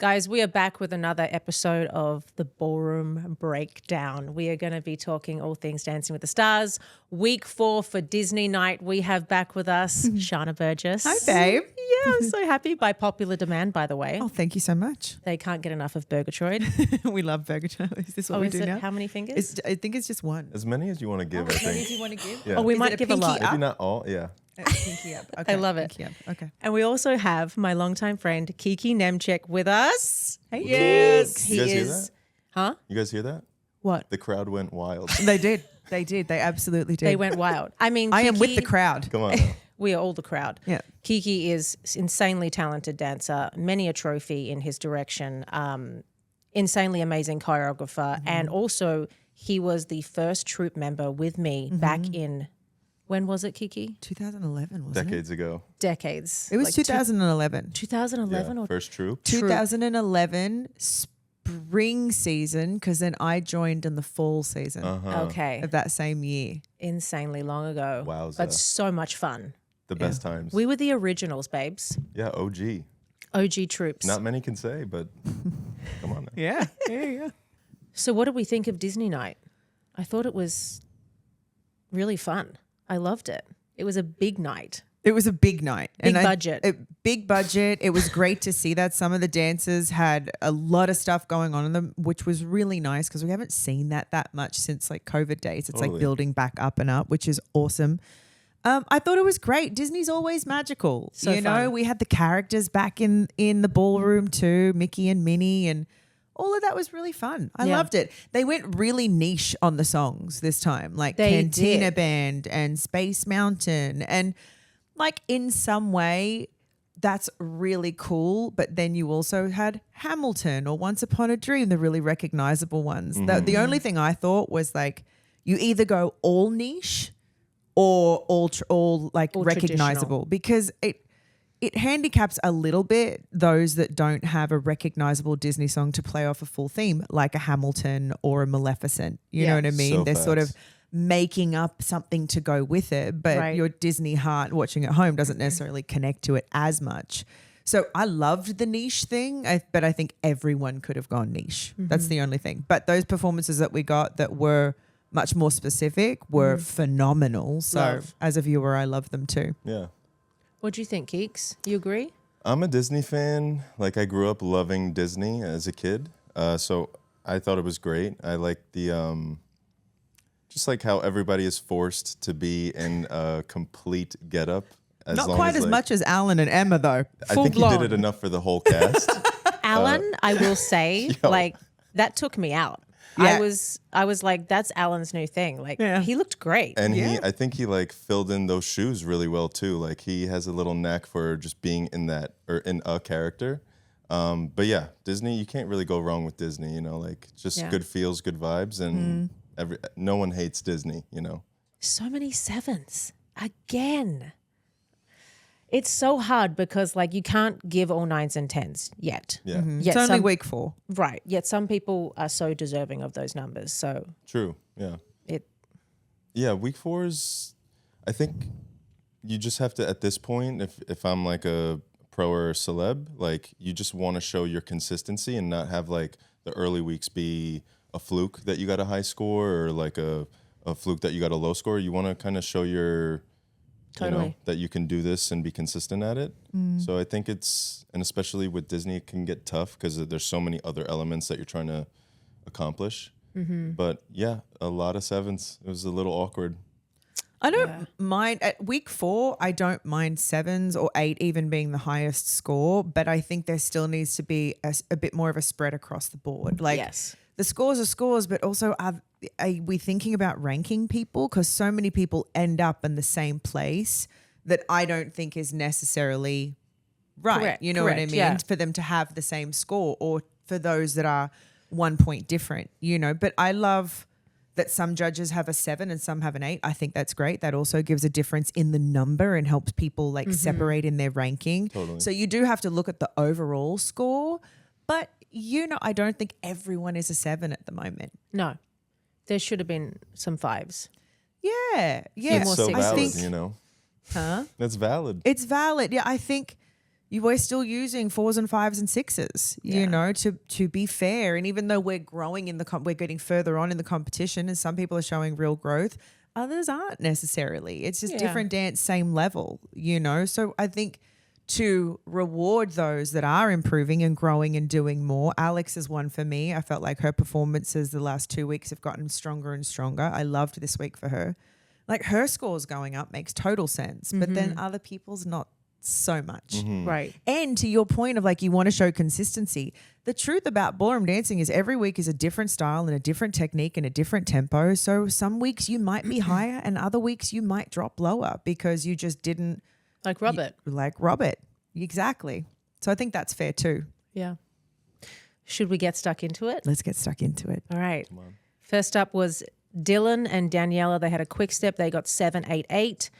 Guys, we are back with another episode of the Ballroom Breakdown. We are going to be talking all things Dancing with the Stars. Week 4 for Disney Night. We have back with us Sharna Burgess. Hi, babe. Yeah, I'm so happy. By popular demand, by the way. Oh, thank you so much. They can't get enough of Burgatroyd. We love Burgatroyd. Is this what we do now? How many fingers? I think it's just one. As many as you want to give, I As many think. as you want to give? Yeah. Oh, we Is might it a give a pinky lot. up? Maybe not all, yeah. Pinky up. Okay. I love it. Pinky up. Okay. And we also have my longtime friend Kiki Nyemchek with us. Hey, Yes, Kiki. he You guys hear is. that? Huh? You guys hear that? What? The crowd went wild. They did. They did. They absolutely did. They went wild. I mean, I am with Kiki- the crowd. Come on now. We are all the crowd. Yeah. Kiki is insanely talented dancer, many a trophy in his direction, insanely amazing choreographer, and also he was the first troupe member with me back in, when was it, Kiki? 2011, wasn't Decades ago. Decades. it? It was Like 2011. 2011 Yeah, or first troop. 2011 spring season, because then I joined in the fall season okay, of that same year. insanely long ago. Wowza. But so much fun. The best times. We were the originals, babes. Yeah, OG. OG troops. Not many can say, but come on now. Yeah. Yeah. So what did we think of Disney Night? I thought it was really fun. I loved it. It was a big night. It was a big night. Big budget. Big budget. It was great to see that. Some of the dancers had a lot of stuff going on in them, which was really nice because we haven't seen that much since like COVID days. It's like Totally. building back up and up, which is awesome. I thought it was great. Disney's always magical. So you know, fun. we had the characters back in the ballroom too, Mickey and Minnie, and all of that was really fun. I Yeah. loved it. They went really niche on the songs this time, like They Cantina did. Band and Space Mountain. And like in some way, that's really cool. But then you also had Hamilton or Once Upon a Dream, the really recognizable ones. The only thing I thought was like you either go all niche or all like All recognizable, because it handicaps a little bit those that don't have a recognizable Disney song to play off a full theme, like a Hamilton or a Maleficent. You know what I mean? So They're sort of facts. making up something to go with it, but Right. your Disney heart watching at home doesn't necessarily connect to it as much. So I loved the niche thing, but I think everyone could have gone niche. That's the only thing. But those performances that we got that were much more specific were phenomenal. So Love. as a viewer, I love them too. Yeah. What do you think, Keeks? You agree? I'm a Disney fan. Like, I grew up loving Disney as a kid. So I thought it was great. I like the, just like how everybody is forced to be in a complete getup. Not quite as much as Alan and Emma, though. I full think he blown. did it enough for the whole cast. Alan, I will say, Yo. like that took me out. Yeah. I was like, that's Alan's new thing. Like Yeah. he looked great. And Yeah. I think he like filled in those shoes really well too. Like he has a little knack for just being in that or in a character. But yeah, Disney, you can't really go wrong with Disney, you know, like just Yeah. good feels, good vibes, and no one hates Disney, you know. So many sevens again. It's so hard because like you can't give all 9s and 10s yet. Yeah, Yet It's only some- week 4. Right. Yet some people are so deserving of those numbers. So true. Yeah. it Yeah, week 4 is, I think you just have to, at this point, if I'm like a pro or a celeb, like you just want to show your consistency and not have like the early weeks be a fluke that you got a high score or like a fluke that you got a low score. You want to kind of show your, you know, Totally. that you can do this and be consistent at it. So I think it's, and especially with Disney, it can get tough because there's so many other elements that you're trying to accomplish. But yeah, a lot of 7s. It was a little awkward. I don't mind at week 4. I don't mind 7s or 8 even being the highest score, but I think there still needs to be a bit more of a spread across the board. Like Yes. the scores are scores, but also are we thinking about ranking people? Because so many people end up in the same place that I don't think is necessarily right. Correct, You know what I correct, mean? yeah. For them to have the same score, or for those that are 1 point different, you know. But I love that some judges have a 7 and some have an 8. I think that's great. That also gives a difference in the number and helps people like separate in their ranking. Totally. So you do have to look at the overall score, but you know, I don't think everyone is a 7 at the moment. No. There should have been some 5s. Yeah. more So sixes. valid, I think, you know. huh? That's valid. It's valid. Yeah, I think we're still using 4s and 5s and 6s, you know, to be fair. And even though we're growing we're getting further on in the competition, and some people are showing real growth, others aren't necessarily. It's just different dance, same level, you know. So I think to reward those that are improving and growing and doing more, Alex is one for me. I felt like her performances the last 2 weeks have gotten stronger and stronger. I loved this week for her. Like, her scores going up makes total sense, but then other people's not so much. Right. And to your point of like, you want to show consistency. The truth about ballroom dancing is every week is a different style and a different technique and a different tempo. So some weeks you might be higher and other weeks you might drop lower because you just didn't Like Robert. Robert. Exactly. So I think that's fair too. Yeah. Should we get stuck into it? Let's get stuck into it. All right. First up was Dylan and Daniela. They had a quick step. They got 788.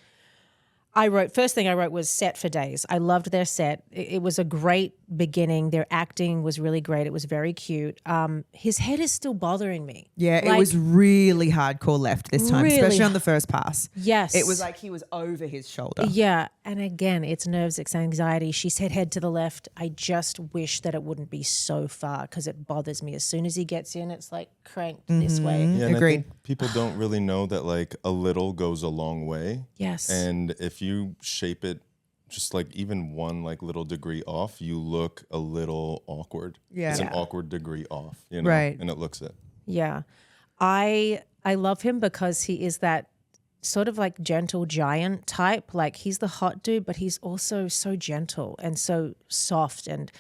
First thing I wrote was set for days. I loved their set. It was a great beginning. Their acting was really great. It was very cute. His head is still bothering me. Yeah, it was really hardcore left this time, Really? especially on the first pass. Yes. It was like he was over his shoulder. Yeah. And again, it's nerves, it's anxiety. She said head to the left. I just wish that it wouldn't be so far because it bothers me. As soon as he gets in, it's like cranked this way. Yeah, and Agreed. I think people don't really know that like a little goes a long way. Yes. And if you shape it just like even one like little degree off, you look a little awkward. Yeah. It's an awkward degree off, you know, Right. and it looks it. Yeah. I love him because he is that sort of like gentle giant type. Like, he's the hot dude, but he's also so gentle and so soft. And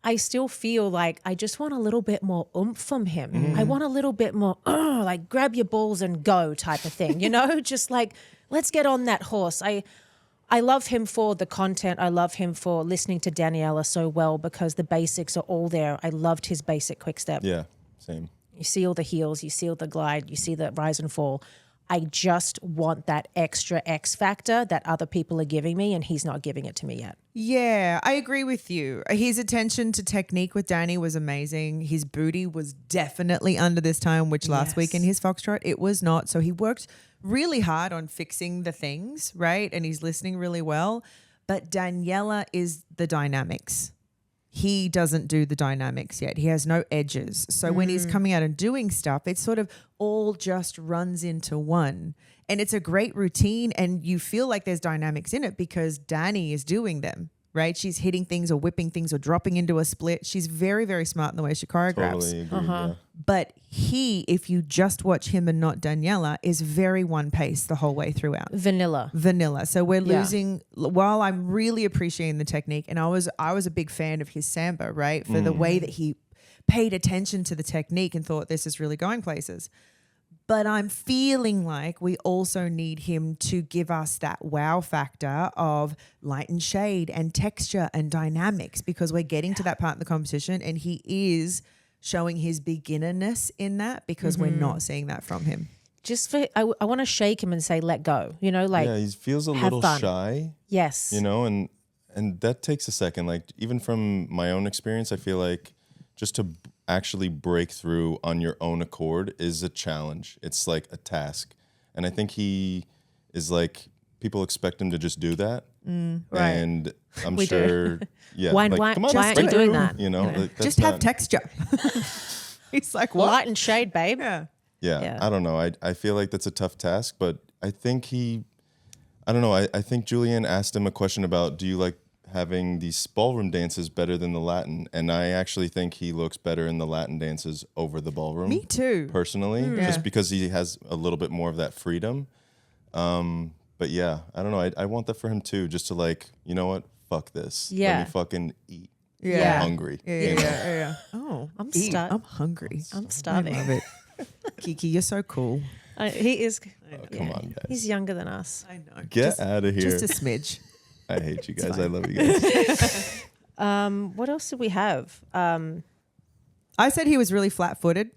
I still feel like I just want a little bit more oomph from him. I want a little bit more, like, grab your balls and go type of thing, you know, just like, let's get on that horse. I love him for the content. I love him for listening to Daniela so well because the basics are all there. I loved his basic quick step. Yeah, same. You see all the heels, you see all the glide, you see the rise and fall. I just want that extra X factor that other people are giving me, and he's not giving it to me yet. Yeah, I agree with you. His attention to technique with Danny was amazing. His booty was definitely under this time, which last week in his foxtrot, it was not. So he worked really hard on fixing the things, right? And he's listening really well. But Daniela is the dynamics. He doesn't do the dynamics yet. He has no edges. So when he's coming out and doing stuff, it sort of all just runs into one. And it's a great routine, and you feel like there's dynamics in it because Danny is doing them, right? She's hitting things or whipping things or dropping into a split. She's very, very smart in the way she choreographs. Totally agree. Yeah. But he, if you just watch him and not Daniela, is very one pace the whole way throughout. Vanilla. So we're losing, while I'm really appreciating the technique, and I was a big fan of his samba, right? For the way that he paid attention to the technique and thought this is really going places. But I'm feeling like we also need him to give us that wow factor of light and shade and texture and dynamics, because we're getting to that part of the competition and he is showing his beginnerness in that because we're not seeing that from him. Just for, I want to shake him and say, let go, you know, like, Yeah, he feels a have little fun. shy. Yes. You know, and that takes a second. Like, even from my own experience, I feel like just to actually break through on your own accord is a challenge. It's like a task. And I think he is like, people expect him to just do that. Right. And I'm We sure, yeah. Why- like, why- come on, why let's aren't you break doing through, that? You know, Yeah. like, that's Just have not- texture. He's like, what? Light and shade, babe. Yeah. Yeah, I don't know. I feel like that's a tough task, but I think I don't know. I think Julianne asked him a question about, do you like having these ballroom dances better than the Latin? And I actually think he looks better in the Latin dances over the ballroom. Me too. Personally, just because he has a little bit more of that freedom. But yeah, I don't know. I want that for him too, just to like, you know what? Fuck this. Yeah. Let me fucking eat. Yeah. I'm hungry. Yeah. Oh, I'm eat. stuck. I'm hungry. I'm starving. I love it. Kiki, you're so cool. He is. Come on, guys. He's younger than us. I know. Get out of here. Just a smidge. I hate you guys. I love you guys. What else did we have? I said he was really flat-footed.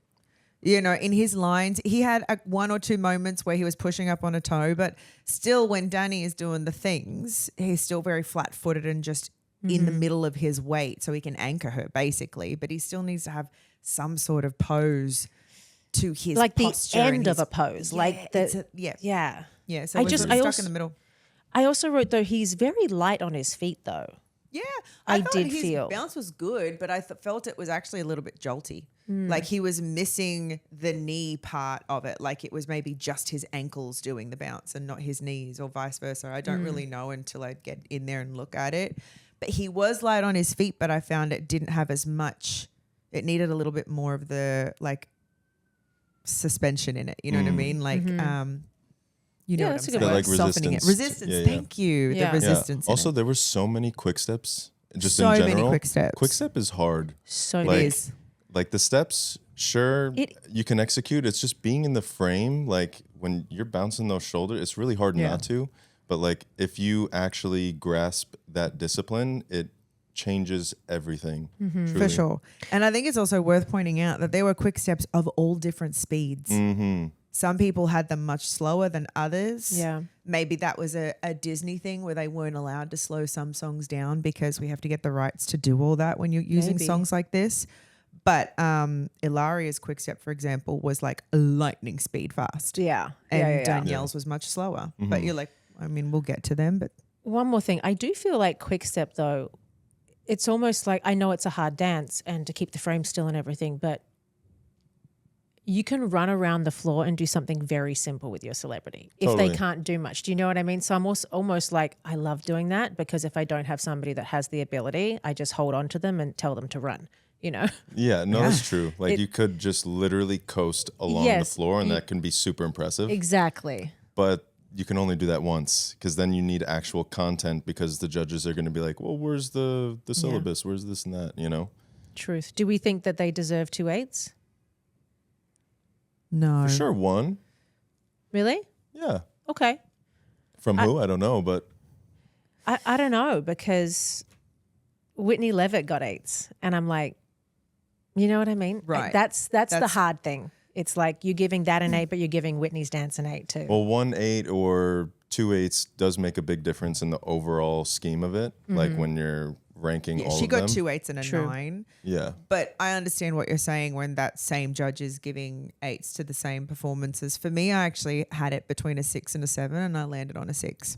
You know, in his lines, he had one or two moments where he was pushing up on a toe, but still when Danny is doing the things, he's still very flat-footed and just in the middle of his weight so he can anchor her basically, but he still needs to have some sort of pose to his Like the posture and end of his- a pose. Yeah, like it's the, yeah. yeah. So I we're just- sort of I stuck also- in the middle. I also wrote, though, he's very light on his feet, though. Yeah, I thought did his feel. bounce was good, but I felt it was actually a little bit jolty. Like he was missing the knee part of it. Like it was maybe just his ankles doing the bounce and not his knees, or vice versa. I don't really know until I get in there and look at it. But he was light on his feet, but I found it didn't have as much. It needed a little bit more of the like suspension in it. You know what I mean? Like, you know Yeah, what that's I'm a good saying? word. Like Softening it. resistance. Resistance. Yeah, yeah. Thank you. Yeah. The Yeah. resistance. in Also, it. there were so many quick steps. Just So in many general, quick steps. Quick step is hard. So Like- big. is. Like the steps, sure, you can execute. It's just being in the frame. Like when you're bouncing those shoulders, it's really hard Yeah. not to. But like if you actually grasp that discipline, it changes everything. For truly. sure. And I think it's also worth pointing out that there were quick steps of all different speeds. Mm-hmm. Some people had them much slower than others. Yeah. Maybe that was a Disney thing where they weren't allowed to slow some songs down because we have to get the rights to do all that when you're using Maybe. songs like this. But Hilaria's quick step, for example, was like lightning speed fast. Yeah. And yeah, yeah, yeah. Danielle's was much slower. But you're like, I mean, we'll get to them, but One more thing. I do feel like quick step though, it's almost like, I know it's a hard dance and to keep the frame still and everything, but you can run around the floor and do something very simple with your celebrity if Totally. they can't do much. Do you know what I mean? So I'm also almost like, I love doing that because if I don't have somebody that has the ability, I just hold on to them and tell them to run, you know? Yeah, no, that's true. Like you could just literally coast along the Yes, floor, and that can be super impressive. Exactly. But you can only do that once, because then you need actual content, because the judges are going to be like, well, where's the syllabus? Where's this and that, you know? Truth. Do we think that they deserve 2/8? no. For sure, one. Really? Yeah. Okay. From who? I don't know, but I don't know because Whitney Levitt got 8s and I'm like, you know what I mean? Right. That's the hard thing. It's like you're giving that an 8, but you're giving Whitney's dance an 8 too. well, 1/8 or 2/8 does make a big difference in the overall scheme of it. Like when you're ranking all She of got them. 2/8 and a True. 9. Yeah. But I understand what you're saying when that same judge is giving 8s to the same performances. For me, I actually had it between a 6 and a 7, and I landed on a 6.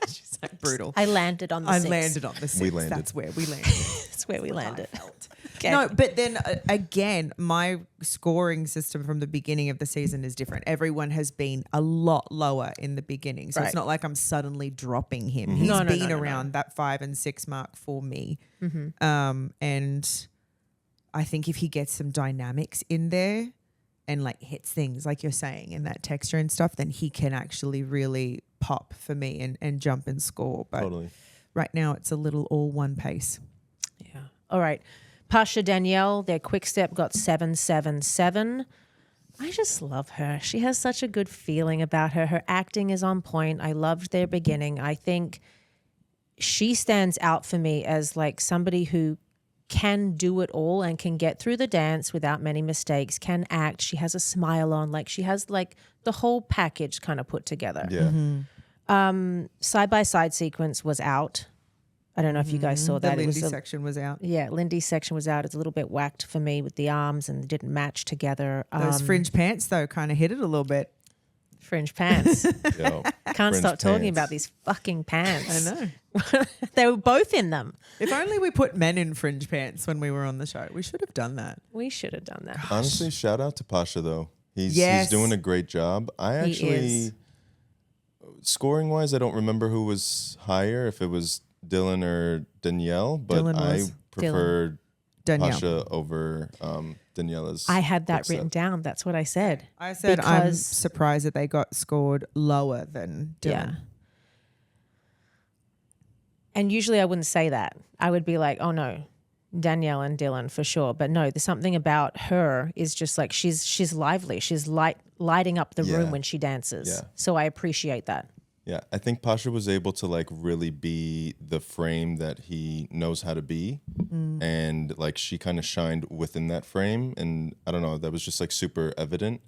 She's like brutal. I landed on the I 6. landed on the 6. We landed. That's where we landed. That's where we landed. Okay. No, but then again, my scoring system from the beginning of the season is different. Everyone has been a lot lower in the beginning. So Right. it's not like I'm suddenly dropping him. He's No, no, been no, no, around that 5 and 6 mark for me. And I think if he gets some dynamics in there and like hits things like you're saying and that texture and stuff, then he can actually really pop for me and jump and score. But Totally. right now it's a little all one pace. Yeah. All right. Pasha Danielle, their quick step got 777. I just love her. She has such a good feeling about her. Her acting is on point. I loved their beginning. I think she stands out for me as like somebody who can do it all and can get through the dance without many mistakes, can act. She has a smile on. Like she has like the whole package kind of put together. Yeah. Side-by-side sequence was out. I don't know if you guys saw The that. Lindy It was section was out. yeah, Lindy's section was out. It's a little bit whacked for me with the arms and didn't match together. Those fringe pants, though, kind of hit it a little bit. Fringe pants. Yo, Can't fringe stop talking pants. about these fucking pants. I know. They were both in them. If only we put men in fringe pants when we were on the show. We should have done that. We should have done that. Honestly, shout out to Pasha though. He's Yes. doing a great job. I He actually, is. scoring wise, I don't remember who was higher, if it was Dylan or Danielle, but Dylan I was. preferred Danielle. Pasha over Daniela's. I had that quick written step. down. That's what I said. I said I'm Because- surprised that they got scored lower than Dylan. Yeah. And usually I wouldn't say that. I would be like, oh no, Danielle and Dylan for sure. But no, there's something about her is just like she's lively. She's lighting up the room Yeah. when she dances. Yeah. So I appreciate that. Yeah, I think Pasha was able to like really be the frame that he knows how to be, and like she kind of shined within that frame, and I don't know, that was just like super evident.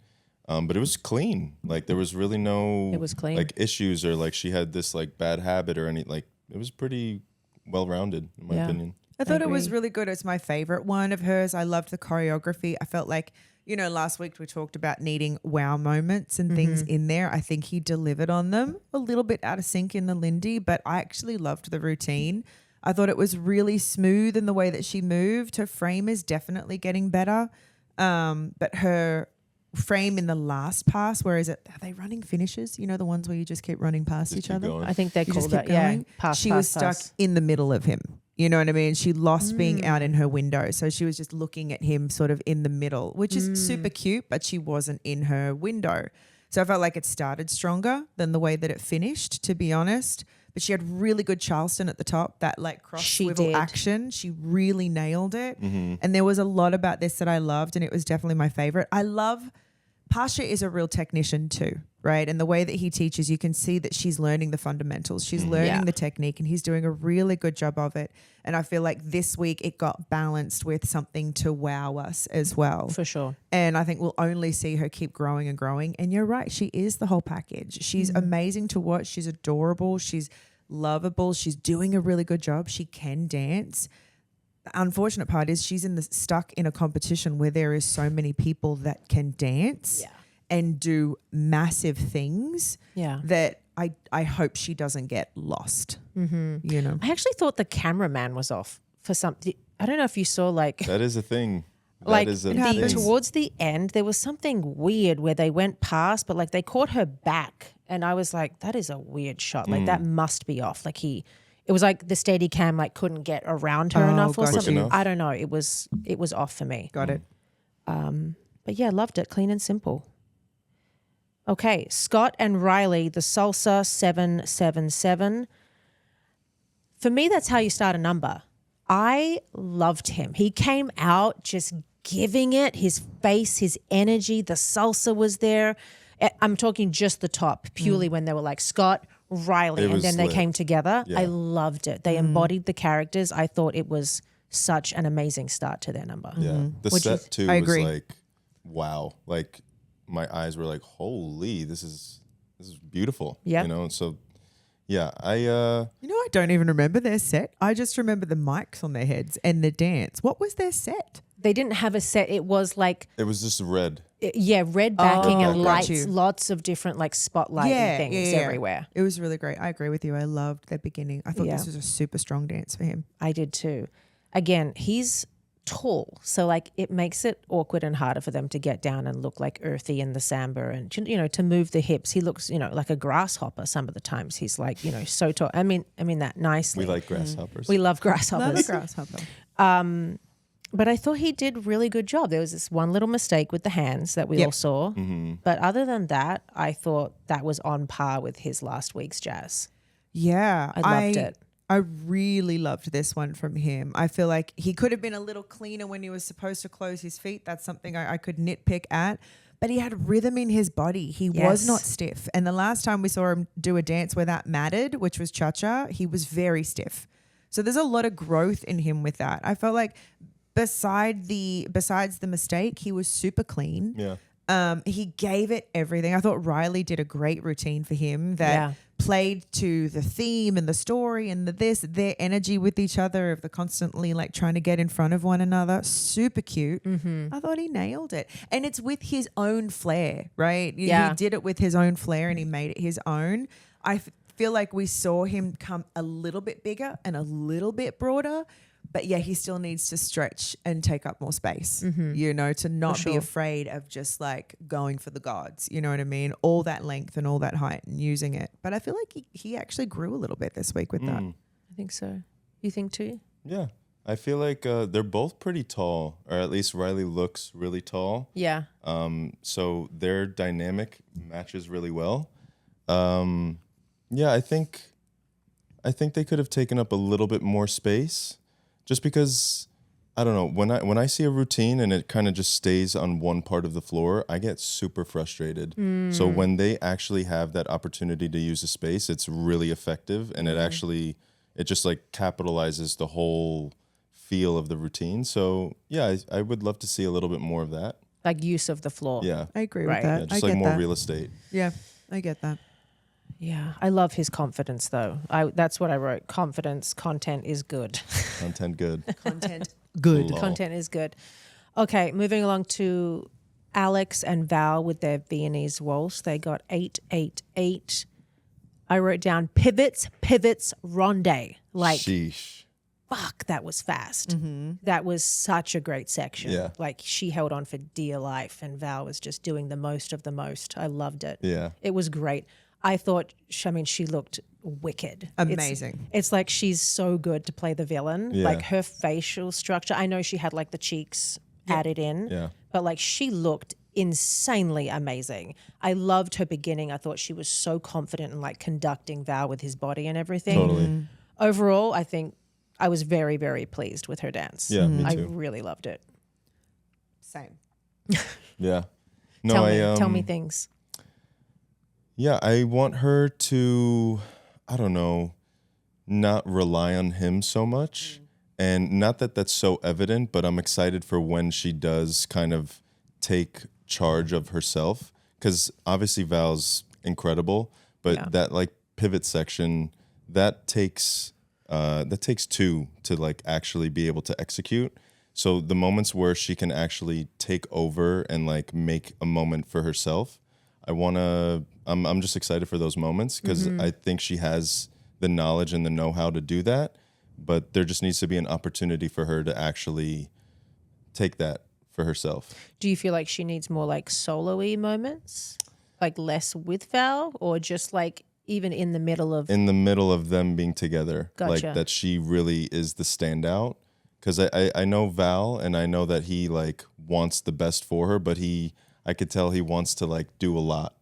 But it was clean. Like there was really no It was clean. like issues or like she had this like bad habit or any like it was pretty well rounded in my Yeah. opinion. I thought it was agree. really good. It's my favorite one of hers. I loved the choreography. I felt like last week we talked about needing wow moments and things in there. I think he delivered on them. A little bit out of sync in the Lindy, but I actually loved the routine. I thought it was really smooth in the way that she moved. Her frame is definitely getting better. But her frame in the last pass, are they running finishes? The ones where you just keep running past each other? I think they call that, She was stuck in the middle of him. You know what I mean? She lost being out in her window. So she was just looking at him sort of in the middle, which is super cute, but she wasn't in her window. So I felt like it started stronger than the way that it finished, to be honest. But she had really good Charleston at the top, that like cross swivel action. She really nailed it. And there was a lot about this that I loved, and it was definitely my favorite. Pasha is a real technician too, right? And the way that he teaches, you can see that she's learning the fundamentals. She's learning the technique, and he's doing a really good job of it. And I feel like this week it got balanced with something to wow us as well. For sure. And I think we'll only see her keep growing and growing. And you're right, she is the whole package. She's amazing to watch. She's adorable. She's lovable. She's doing a really good job. She can dance. The unfortunate part is she's stuck in a competition where there is so many people that can dance and do massive things that I hope she doesn't get lost. I actually thought the cameraman was off for something. I don't know if you saw that is a thing. Towards the end, there was something weird where they went past, but they caught her back, and I was like, that is a weird shot. That must be off. It was like the Steadicam couldn't get around her enough or something. Enough. I don't know. It was off for me. Got it. But yeah, loved it. Clean and simple. Okay, Scott and Riley, the salsa 777. For me, that's how you start a number. I loved him. He came out just giving it, his face, his energy. The salsa was there. I'm talking just the top, purely when they were like Scott, Riley, and then they came together. Yeah. I loved it. They embodied the characters. I thought it was such an amazing start to their number. Yeah, the set too was like, wow. My eyes were like, holy, this is beautiful. Yeah. So yeah, I don't even remember their set. I just remember the mics on their heads and the dance. What was their set? They didn't have a set. It was it was just red. Red backing and lights, lots of different spotlighting things everywhere. It was really great. I agree with you. I loved their beginning. I thought this was a super strong dance for him. I did too. Again, he's tall, so it makes it awkward and harder for them to get down and look earthy in the samba, and to move the hips. He looks like a grasshopper some of the times. He's so tall. I mean that nicely. We like grasshoppers. We love grasshoppers. Love a grasshopper. But I thought he did a really good job. There was this one little mistake with the hands that we all saw. But other than that, I thought that was on par with his last week's jazz. Yeah. I loved it. I really loved this one from him. I feel like he could have been a little cleaner when he was supposed to close his feet. That's something I could nitpick at. But he had rhythm in his body. He was not stiff. And the last time we saw him do a dance where that mattered, which was cha-cha, he was very stiff. So there's a lot of growth in him with that. I felt like besides the mistake, he was super clean. Yeah. He gave it everything. I thought Riley did a great routine for him that played to the theme and the story and their energy with each other of the constantly trying to get in front of one another. Super cute. I thought he nailed it. And it's with his own flair, right? He did it with his own flair and he made it his own. I feel like we saw him come a little bit bigger and a little bit broader. But yeah, he still needs to stretch and take up more space, to not be afraid of just going for the gods, you know what I mean? All that length and all that height and using it. But I feel like he actually grew a little bit this week with that. I think so. You think too? Yeah. I feel like they're both pretty tall, or at least Riley looks really tall. Yeah. So their dynamic matches really well. Yeah, I think they could have taken up a little bit more space. Just because, I don't know, when I see a routine and it kind of just stays on one part of the floor, I get super frustrated. So when they actually have that opportunity to use a space, it's really effective, and it just capitalizes the whole feel of the routine. So yeah, I would love to see a little bit more of that. Use of the floor. Yeah. I agree with that. Yeah, just I get more that. real estate. Yeah, I get that. Yeah, I love his confidence though. That's what I wrote. Confidence, content is good. Content good. Content good. Lol. Content is good. Okay, moving along to Alex and Val with their Viennese waltz, they got 888. I wrote down pivots, ronde. Like, Sheesh. fuck, that was fast. That was such a great section. Yeah. Like, she held on for dear life, and Val was just doing the most of the most. I loved it. Yeah. It was great. I thought, I mean, she looked wicked. Amazing. It's like she's so good to play the villain. Yeah. Like, her facial structure, I know she had like the cheeks added in, Yeah. but like she looked insanely amazing. I loved her beginning. I thought she was so confident in like conducting Val with his body and everything. Totally. Overall, I think I was very, very pleased with her dance. Yeah, me I too. really loved it. Same. Yeah. No, tell me things. Yeah, I want her to, I don't know, not rely on him so much. And not that that's so evident, but I'm excited for when she does kind of take charge of herself. Because obviously Val's incredible, but that like pivot section, that takes two to like actually be able to execute. So the moments where she can actually take over and like make a moment for herself, I'm just excited for those moments because I think she has the knowledge and the know-how to do that, but there just needs to be an opportunity for her to actually take that for herself. Do you feel like she needs more like solo-y moments? Like less with Val, or just like even in the middle of... In the middle of them being together. Gotcha. Like that she really is the standout. Because I know Val and I know that he like wants the best for her, but I could tell he wants to like do a lot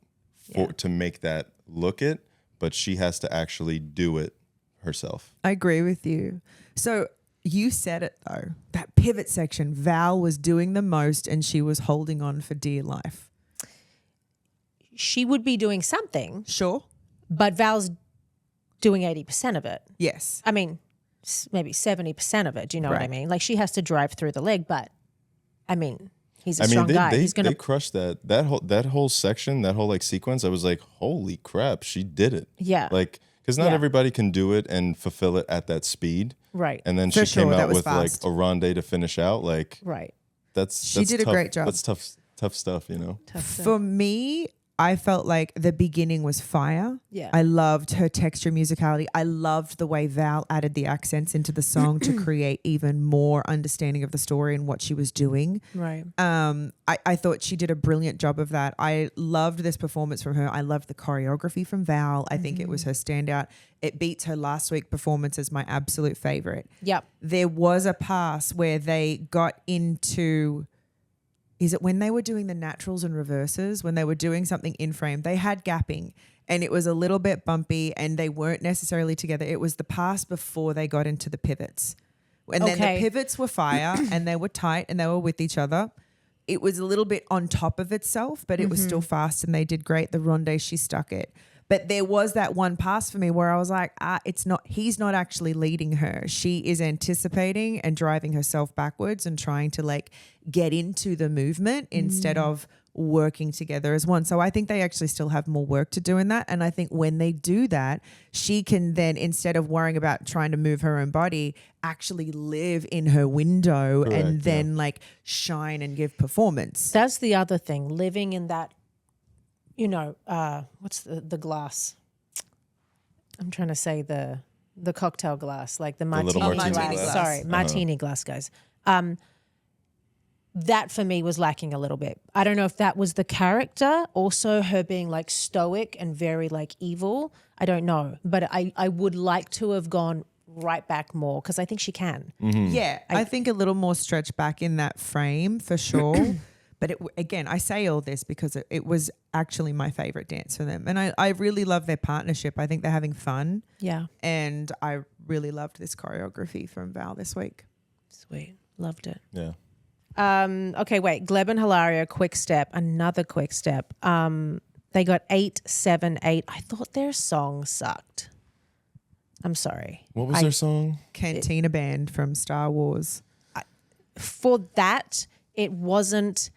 to make that look it, but she has to actually do it herself. I agree with you. So you said it though, that pivot section, Val was doing the most and she was holding on for dear life. She would be doing something, Sure. but Val's doing 80% of it. Yes. I mean, maybe 70% of it. Do you know what I Right. mean? Like she has to drive through the leg, but I mean, he's a strong guy. They, He's gonna they crushed that whole section, that whole like sequence. I was like, holy crap, she did it. Yeah. Like, because not Yeah. everybody can do it and fulfill it at that speed. right. And then For she came sure, that out was with fast. like a ronde to finish out. Like Right. She did a tough. great job. That's tough stuff, you know. Tough stuff. For me, I felt like the beginning was fire. Yeah. I loved her texture, musicality. I loved the way Val added the accents into the song to create even more understanding of the story and what she was doing. Right. I thought she did a brilliant job of that. I loved this performance from her. I loved the choreography from Val. I think it was her standout. It beats her last week performance as my absolute favorite. Yep. There was a pass where they got into... Is it when they were doing the naturals and reverses, when they were doing something in frame, they had gapping and it was a little bit bumpy and they weren't necessarily together. It was the pass before they got into the pivots. And then Okay. the pivots were fire and they were tight and they were with each other. It was a little bit on top of itself, but it was still fast and they did great. The ronde, she stuck it. But there was that one pass for me where I was like, he's not actually leading her. She is anticipating and driving herself backwards and trying to like get into the movement instead of working together as one. So I think they actually still have more work to do in that. And I think when they do that, she can then, instead of worrying about trying to move her own body, actually live in her window and Correct, then like shine and give performance. That's the other thing, living in that, you know, what's the glass? I'm trying to say the cocktail glass, like the martini, little martini glass. glass. Sorry, martini glass, guys. That for me was lacking a little bit. I don't know if that was the character, also her being like stoic and very like evil. I don't know, but I would like to have gone right back more because I think she can. Yeah, I think a little more stretch back in that frame for sure. But again, I say all this because it was actually my favorite dance for them. And I really love their partnership. I think they're having fun. Yeah, And I really loved this choreography from Val this week. sweet, loved it. Yeah. Okay, wait. Gleb and Hilaria, quick step. Another quick step. They got 8, 7, 8. I thought their song sucked. I'm sorry. What was their song? Cantina Band from Star Wars. For that, it wasn't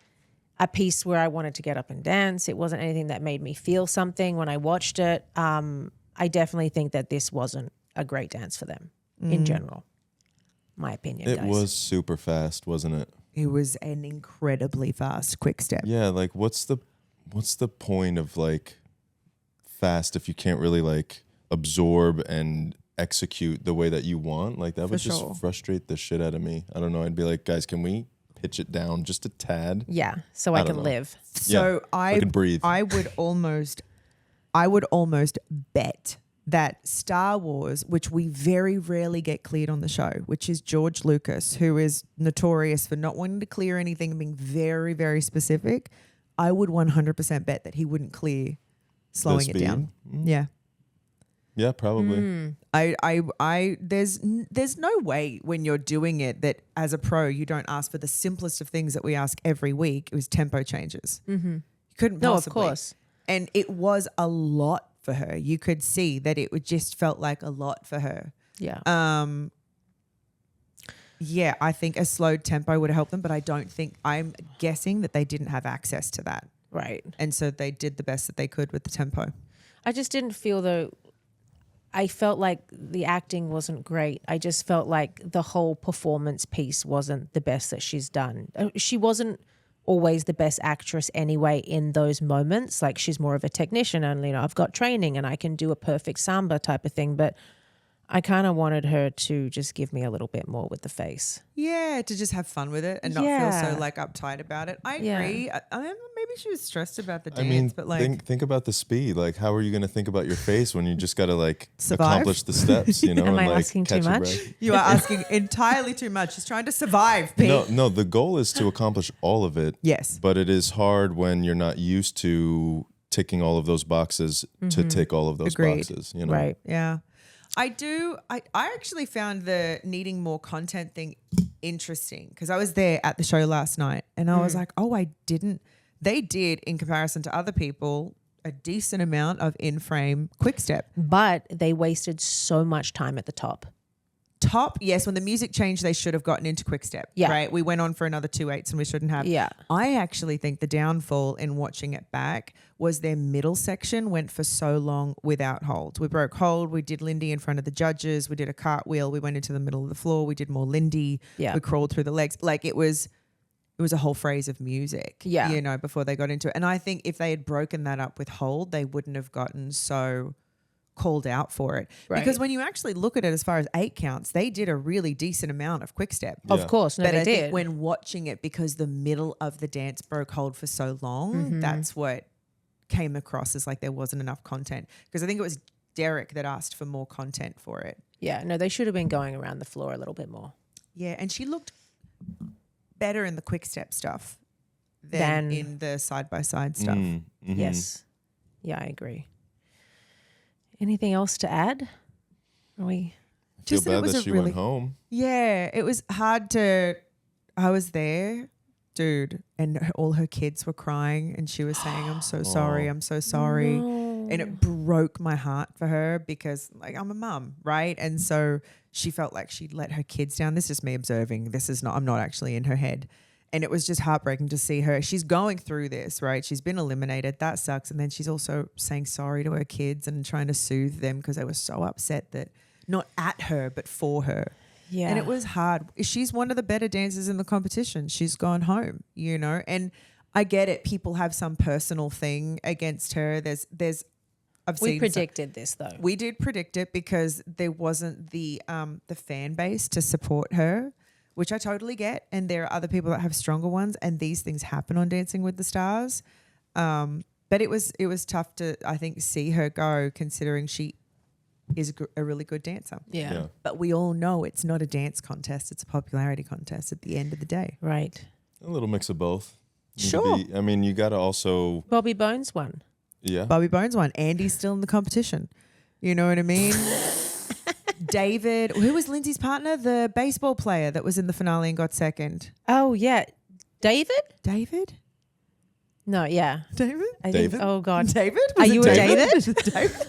a piece where I wanted to get up and dance. It wasn't anything that made me feel something when I watched it. I definitely think that this wasn't a great dance for them in general. My opinion, It guys. was super fast, wasn't it? It was an incredibly fast quick step. Yeah, like what's the point of like fast if you can't really like absorb and execute the way that you want? Like that would just frustrate the shit out of me. I don't know. I'd be like, guys, can we pitch it down just a tad? Yeah, so I can live. So I can breathe. I would almost bet that Star Wars, which we very rarely get cleared on the show, which is George Lucas, who is notorious for not wanting to clear anything and being very, very specific, I would 100% bet that he wouldn't clear slowing it down. Yeah. Yeah, probably. There's no way when you're doing it that as a pro you don't ask for the simplest of things that we ask every week. It was tempo changes. Mm-hmm. You couldn't possibly. No, of course. And it was a lot for her. You could see that it would just felt like a lot for her. Yeah. Yeah, I think a slowed tempo would have helped them, but I'm guessing that they didn't have access to that. Right. And so they did the best that they could with the tempo. I just didn't feel though. I felt like the acting wasn't great. I just felt like the whole performance piece wasn't the best that she's done. She wasn't always the best actress anyway in those moments. Like she's more of a technician and, you know, I've got training and I can do a perfect samba type of thing. But I kind of wanted her to just give me a little bit more with the face. Yeah, to just have fun with it and not feel so like uptight about it. I agree. Maybe she was stressed about the dance, but like think about the speed. Like, how are you going to think about your face when you just got to like survive? Accomplish the steps? You know, Am I and, like, asking too much? You are asking entirely too much. She's trying to survive, Pete. No. The goal is to accomplish all of it. Yes, but it is hard when you're not used to ticking all of those boxes to tick all of those boxes. You know, right? Yeah. I actually found the needing more content thing interesting because I was there at the show last night and I was like, they did in comparison to other people a decent amount of in-frame quick step. But they wasted so much time at the top. Yes, when the music changed, they should have gotten into quick step. Yeah. Right. We went on for another 2/8 and we shouldn't have. Yeah. I actually think the downfall in watching it back was their middle section went for so long without hold. We broke hold. We did Lindy in front of the judges. We did a cartwheel. We went into the middle of the floor. We did more Lindy. Yeah. We crawled through the legs. Like it was a whole phrase of music. Yeah. You know, before they got into it. And I think if they had broken that up with hold, they wouldn't have gotten so called out for it. Right. Because when you actually look at it as far as 8 counts, they did a really decent amount of quick step. Of course, no, but they I did. think when watching it, because the middle of the dance broke hold for so long, that's what came across as like there wasn't enough content. Because I think it was Derek that asked for more content for it. Yeah, no, they should have been going around the floor a little bit more. Yeah, and she looked better in the quick step stuff than in the side-by-side stuff. Mm-hmm. Yes. Yeah, I agree. Anything else to add? Are we feel bad that she went home. Yeah, it was hard to. I was there, dude, and all her kids were crying, and she was saying, "I'm so sorry, I'm so sorry," and it broke my heart for her because, like, I'm a mum, right? And so she felt like she'd let her kids down. This is just me observing. This is not. I'm not actually in her head. And it was just heartbreaking to see her. She's going through this, right? She's been eliminated. That sucks. And then she's also saying sorry to her kids and trying to soothe them because they were so upset that not at her, but for her. Yeah. And it was hard. She's one of the better dancers in the competition. She's gone home, you know? And I get it. People have some personal thing against her. We predicted this though. We did predict it because there wasn't the fan base to support her, which I totally get. And there are other people that have stronger ones, and these things happen on Dancing with the Stars. But it was tough to, I think, see her go, considering she is a really good dancer. Yeah. But we all know it's not a dance contest. It's a popularity contest at the end of the day. Right. A little mix of both. Sure. You got to also... Bobby Bones won. Yeah. Bobby Bones won. Andy's still in the competition. You know what I mean? David, who was Lindsay's partner? The baseball player that was in the finale and got second. Oh, yeah. David? No, yeah. David? David? Oh, God. David? Are you a David? Was it David?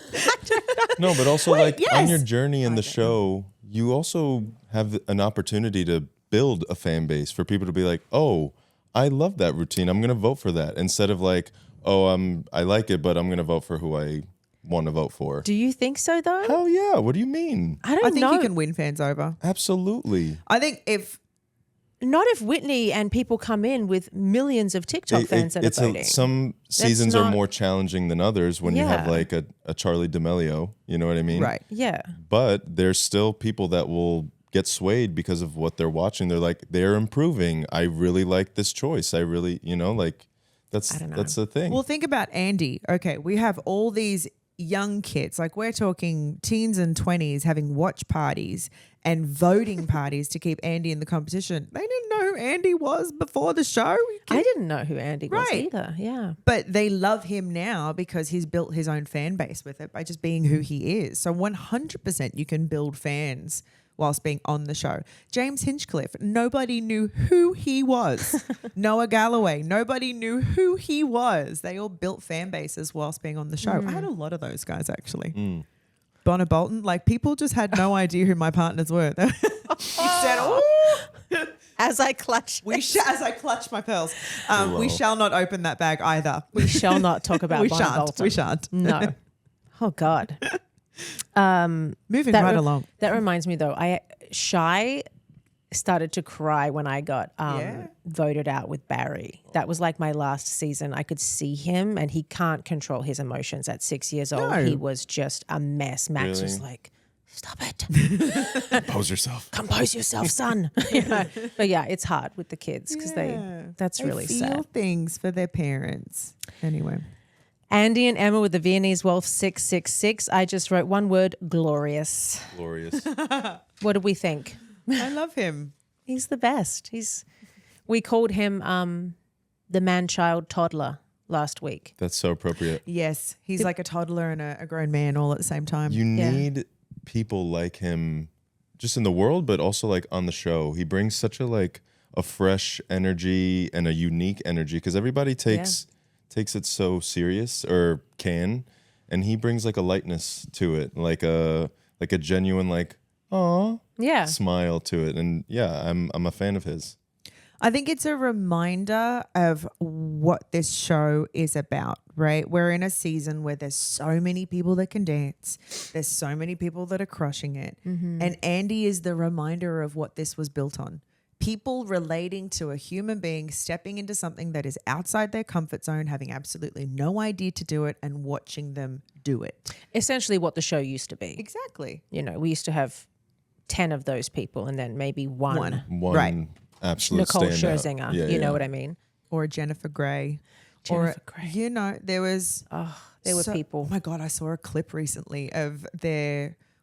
No, but also Wait, on yes. your journey in the show, you also have an opportunity to build a fan base for people to be like, oh, I love that routine. I'm going to vote for that. Instead of like, oh, I like it, but I'm going to vote for who I want to vote for. Do you think so, though? Hell yeah. What do you mean? I I think know. you can win fans over. Absolutely. I think if Not if Whitney and people come in with millions of TikTok fans that are voting. Some seasons are more challenging than others when you have like a Charli D'Amelio, you know what I mean? Right. Yeah. But there's still people that will get swayed because of what they're watching. They're like, they're improving. I really like this choice. I really, like that's the thing. Well, think about Andy. Okay, we have all these young kids, like we're talking teens and 20s having watch parties and voting parties to keep Andy in the competition. They didn't know who Andy was before the show. I didn't know who Andy was either. Yeah. But they love him now because he's built his own fan base with it by just being who he is. So 100% you can build fans whilst being on the show. James Hinchcliffe, nobody knew who he was. Noah Galloway, nobody knew who he was. They all built fan bases whilst being on the show. I had a lot of those guys actually. Bonner Bolton, like people just had no idea who my partners were. He said, "Oh." As I clutch, as I clutch my pearls, we shall not open that bag either. we shall not talk about Bonner Bolton. We shan't. No. Oh God. Moving right along. That reminds me though, Shy started to cry when I got voted out with Barry. That was like my last season. I could see him and he can't control his emotions at 6 years old. No. He was just a mess. Max was like, stop it. Compose yourself. Compose yourself, son. But yeah, it's hard with the kids because that's they really feel sad. things for their parents. Anyway. Andy and Emma with the Viennese Wolf 666. I just wrote one word, glorious. Glorious. What did we think? I love him. He's the best. We called him the man-child toddler last week. That's so appropriate. Yes. He's like a toddler and a grown man all at the same time. You need people like him just in the world, but also like on the show. He brings such a fresh energy and a unique energy because everybody takes it so serious or can, and he brings like a lightness to it, like a genuine smile to it. And I'm a fan of his. I think it's a reminder of what this show is about, right? We're in a season where there's so many people that can dance. There's so many people that are crushing it. And Andy is the reminder of what this was built on. People relating to a human being stepping into something that is outside their comfort zone, having absolutely no idea to do it and watching them do it. Essentially what the show used to be. Exactly. We used to have 10 of those people and then maybe one Right. Absolute Nicole standout. Scherzinger. You know what I mean? Or a Jennifer Grey. Jennifer Grey. There was... There were people. Oh my God, I saw a clip recently of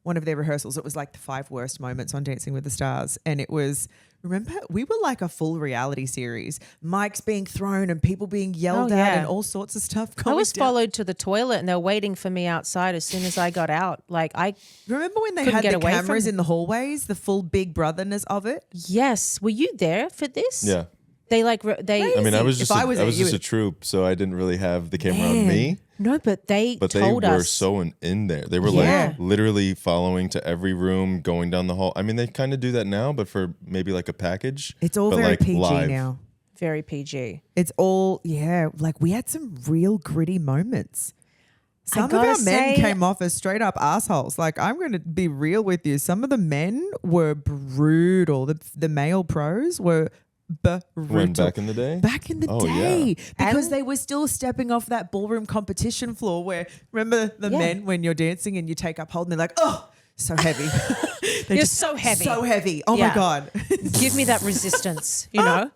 one of their rehearsals. It was like the 5 worst moments on Dancing with the Stars. And it was, remember, we were like a full reality series. Mics being thrown and people being yelled at and all sorts of stuff going I was down. followed to the toilet and they were waiting for me outside as soon as I got out. Like Remember when they couldn't had get the away cameras from- in the hallways, the full big brotherness of it? Yes. Were you there for this? Yeah. They I mean, I was If just I was there, you just a would- troop, so I didn't really have the camera on me. No, but they But they told were us. so in there. They were Yeah. like literally following to every room, going down the hall. I mean, they kind of do that now, but for maybe like a package. It's all but very like PG live. now. Very PG. It's all, like we had some real gritty moments. Some of gotta our men say- came off as straight up assholes. Like, I'm going to be real with you. Some of the men were brutal. The male pros were brutal. When back in the day? Back in the Oh, day. yeah. Because And- they were still stepping off that ballroom competition floor where, remember the men when you're dancing and you take up hold and they're like, oh, so heavy. You're so heavy. So heavy. Oh my Yeah. God. Give me that resistance, No.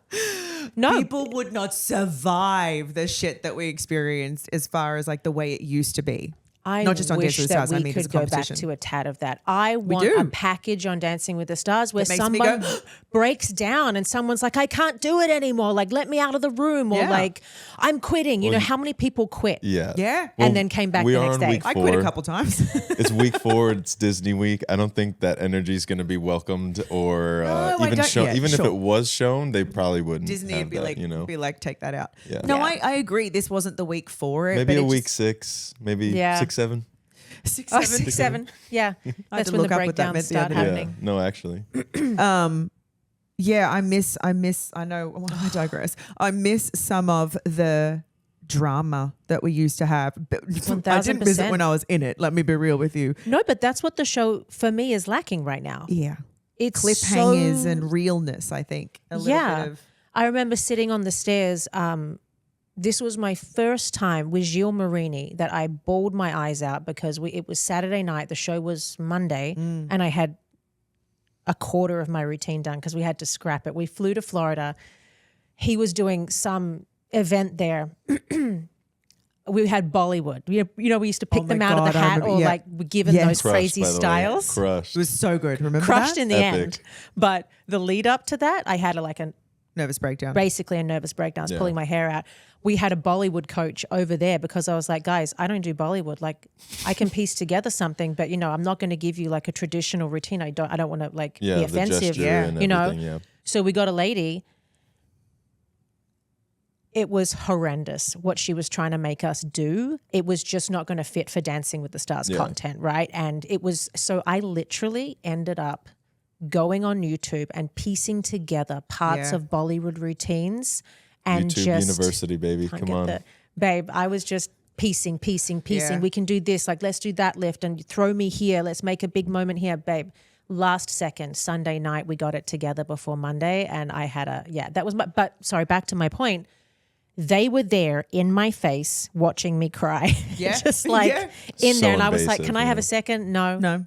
People would not survive the shit that we experienced as far as like the way it used to be. I Not just on wish Dancing with the that Stars, I we mean as a could go back competition. to a tad of that. I want do. a package on Dancing with the Stars where That makes me someone go, breaks down and someone's like, I can't do it anymore. Like, let me out of the room. Or Yeah. like, I'm quitting. You know, how many people quit? Yeah. Yeah. And then came back we the are next on day. week I 4. quit a couple times. It's week 4. It's Disney week. I don't think that energy is going to be welcomed or I even don't shown. yet. Even Sure. if it was shown, they probably wouldn't. Disney have would be that, like, be like, take that out. Yeah. No, Yeah. I agree. This wasn't the week for it. Maybe but a it week just- 6, maybe Yeah. 6, 7. 6, Oh, 7. 6, 7. Yeah. had That's to when the look up what that breakdowns meant the start other day. happening. Yeah. No, actually. Yeah, I know, well, I digress. I miss some of the drama that we used to have. But I didn't miss it 1000%. when I was in it. Let me be real with you. No, but that's what the show for me is lacking right now. Yeah. it's cliffhangers so, and realness, I think. A little bit of I remember sitting on the stairs. This was my first time with Gilles Marini that I bawled my eyes out because it was Saturday night. The show was Monday and I had a quarter of my routine done because we had to scrap it. We flew to Florida. He was doing some event there. We had Bollywood. You know, we used to pick Oh them my out of God, the I hat remember- or yeah. like we're given Yes. those Crushed, crazy by the way. styles. Crushed. it was so good. Remember Crushed that? in the Epic. end. But the lead up to that, I had Nervous breakdown. basically a nervous breakdown. I was Yeah. pulling my hair out. We had a Bollywood coach over there because I was like, guys, I don't do Bollywood. Like I can piece together something, but I'm not going to give you like a traditional routine. I don't want to like Yeah, be the offensive. gesture and you know? everything, yeah. So we got a lady. It was horrendous what she was trying to make us do. It was just not going to fit for Dancing with the Stars content, right? And it was, so I literally ended up going on YouTube and piecing together parts of Bollywood routines and YouTube just University, baby. Come on. Babe, I was just piecing. Yeah. We can do this, like let's do that lift and throw me here. Let's make a big moment here, babe. Last second, Sunday night, we got it together before Monday and I had that was back to my point. They were there in my face watching me cry. Yeah. Just like in So there. And I was like, invasive, can I have yeah. a second? No,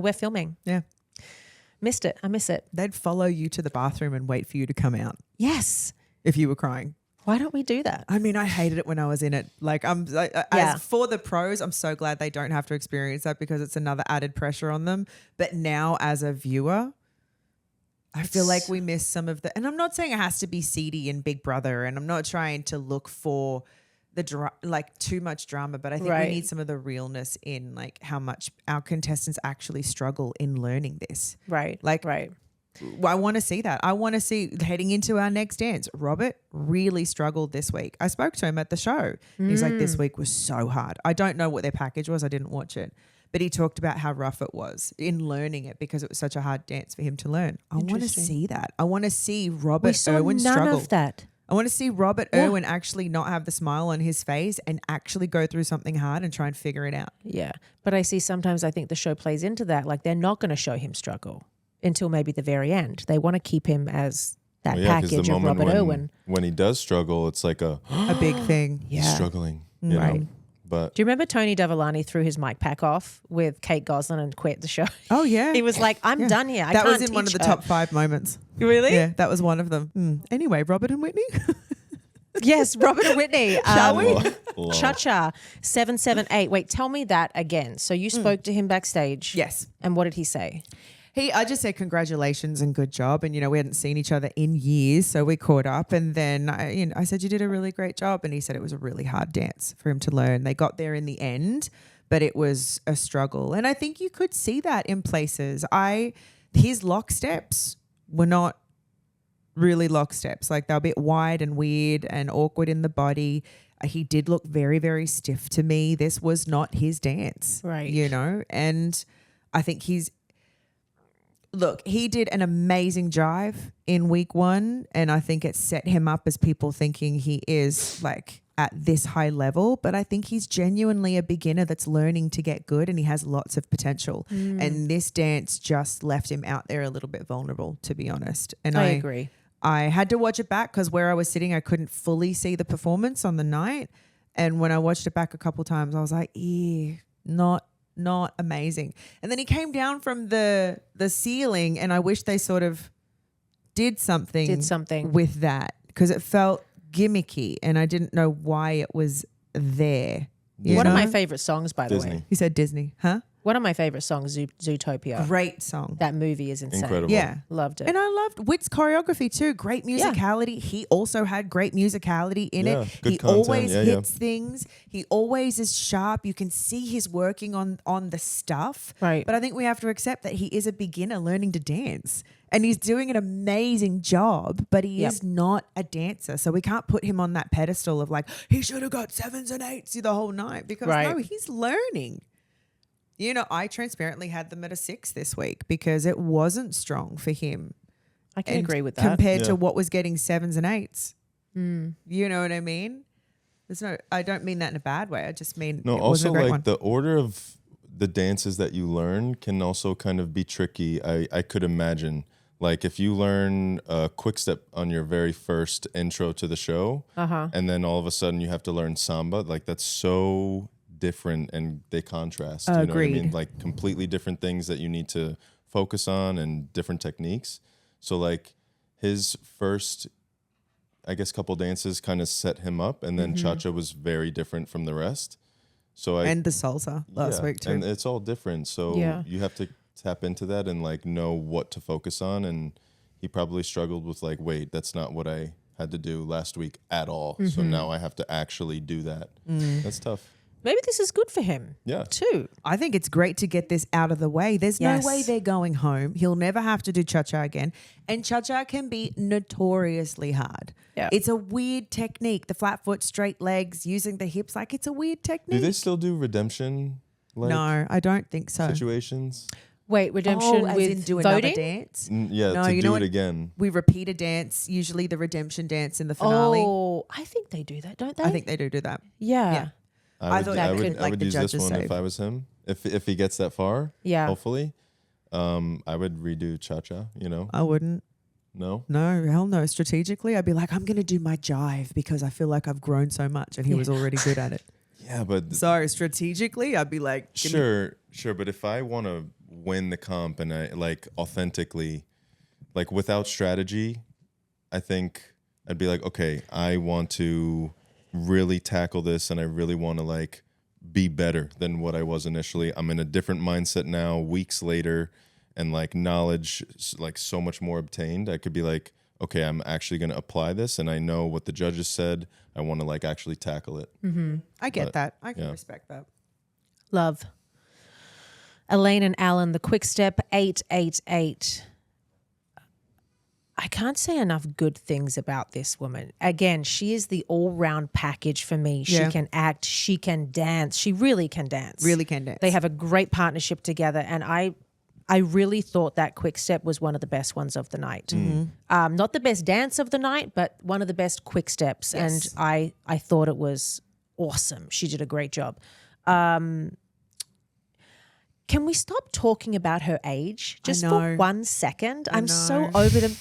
we're filming. Yeah. Missed it. I miss it. They'd follow you to the bathroom and wait for you to come out Yes. if you were crying. Why don't we do that? I mean, I hated it when I was in it. Like, as for the pros, I'm so glad they don't have to experience that because it's another added pressure on them. But now, as a viewer, I feel like we miss some of the. And I'm not saying it has to be seedy and Big Brother, and I'm not trying to look for the too much drama. But I think we need some of the realness in like how much our contestants actually struggle in learning this. Right. Like, right. I want to see that. I want to see heading into our next dance. Robert really struggled this week. I spoke to him at the show. He's like, this week was so hard. I don't know what their package was. I didn't watch it. But he talked about how rough it was in learning it because it was such a hard dance for him to learn. I want to see that. I want to see Robert We saw Irwin none struggle. of that. I want to see Robert Irwin actually not have the smile on his face and actually go through something hard and try and figure it out. Yeah. But I see sometimes I think the show plays into that. Like they're not going to show him struggle until maybe the very end. They want to keep him as that package of Robert Irwin. When he does struggle, it's like a big thing. he's struggling. You Right. know? But Do you remember Tony Devolani threw his mic pack off with Kate Gosselin and quit the show? Oh, yeah. He was like, I'm done here. I that can't was in one of teach the her." top 5 moments. Really? Yeah, that was one of them. Anyway, Robert and Whitney. Yes, Robert and Whitney. Shall we? Cha-cha, 778. Wait, tell me that again. So you spoke to him backstage. Yes. And what did he say? I just said congratulations and good job. And, we hadn't seen each other in years. So we caught up. And then I said, you did a really great job. And he said it was a really hard dance for him to learn. They got there in the end, but it was a struggle. And I think you could see that in places. His locksteps were not really locksteps. Like they were a bit wide and weird and awkward in the body. He did look very, very stiff to me. This was not his dance. Right. And I think he did an amazing jive in week 1. And I think it set him up as people thinking he is like at this high level. But I think he's genuinely a beginner that's learning to get good and he has lots of potential. And this dance just left him out there a little bit vulnerable, to be honest. And I agree. I had to watch it back because where I was sitting, I couldn't fully see the performance on the night. And when I watched it back a couple of times, I was like, not amazing. And then he came down from the ceiling and I wish they sort of did something with that because it felt gimmicky and I didn't know why it was there. One of my favorite songs, by the way. You said Disney, huh? One of my favorite songs, Zootopia. Great song. That movie is insane. incredible. Yeah. Loved it. And I loved Whit's choreography too. Great musicality. Yeah. He also had great musicality in it. Good He content. always hits things. He always is sharp. You can see he's working on the stuff. Right. But I think we have to accept that he is a beginner learning to dance. And he's doing an amazing job, but he is not a dancer. So we can't put him on that pedestal of like, he should have got 7s and 8s the whole night. Because no, he's learning. I transparently had them at a 6 this week because it wasn't strong for him. I can agree with that. Compared to what was getting 7s and 8s. You know what I mean? I don't mean that in a bad way. I just mean no. it Also, wasn't a great like one. the order of the dances that you learn can also kind of be tricky. I could imagine, like if you learn a quick step on your very first intro to the show, and then all of a sudden you have to learn samba, like that's so different and they contrast. You know what I mean? Agreed. Like completely different things that you need to focus on and different techniques. So like his first, I guess, couple dances kind of set him up, and then cha-cha was very different from the rest. So And the salsa last week too. and it's all different. So Yeah. you have to tap into that and like know what to focus on. And he probably struggled with like, wait, that's not what I had to do last week at all. So now I have to actually do that. That's tough. Maybe this is good for him. Yeah. Too. I think it's great to get this out of the way. There's Yes. no way they're going home. He'll never have to do cha-cha again. And cha-cha can be notoriously hard. Yeah. It's a weird technique. The flat foot, straight legs, using the hips. Like, it's a weird technique. Do they still do redemption like No, I don't think so. situations? Wait, redemption as with in do voting? another dance? Yeah, No, to you do know it what? again. We repeat a dance, usually the redemption dance in the finale. Oh, I think they do that, don't they? I think they do that. Yeah. Yeah. I would, thought that I would, could, I like, would the use this judges one say. if I was him. If he gets that far, Yeah. hopefully, I would redo cha-cha. You know, I wouldn't. no. No, hell no. Strategically, I'd be like, I'm going to do my jive because I feel like I've grown so much, and he was already good at it. Yeah, but So strategically, I'd be like, give me- sure. But if I want to win the comp and I like authentically, like without strategy, I think I'd be like, okay, I want to really tackle this and I really want to like be better than what I was initially. I'm in a different mindset now, weeks later, and like knowledge like so much more obtained. I could be like, okay, I'm actually going to apply this and I know what the judges said. I want to like actually tackle it. I get But, that. I can yeah. respect that. Love. Elaine and Alan, the quick step 888. I can't say enough good things about this woman. Again, she is the all-round package for me. Yeah. She can act, she can dance. She really can dance. Really can dance. They have a great partnership together, and I really thought that quick step was one of the best ones of the night. Not the best dance of the night, but one of the best quick steps. Yes. And I thought it was awesome. She did a great job. Can we stop talking about her age just for know. 1 second? I'm so know. over the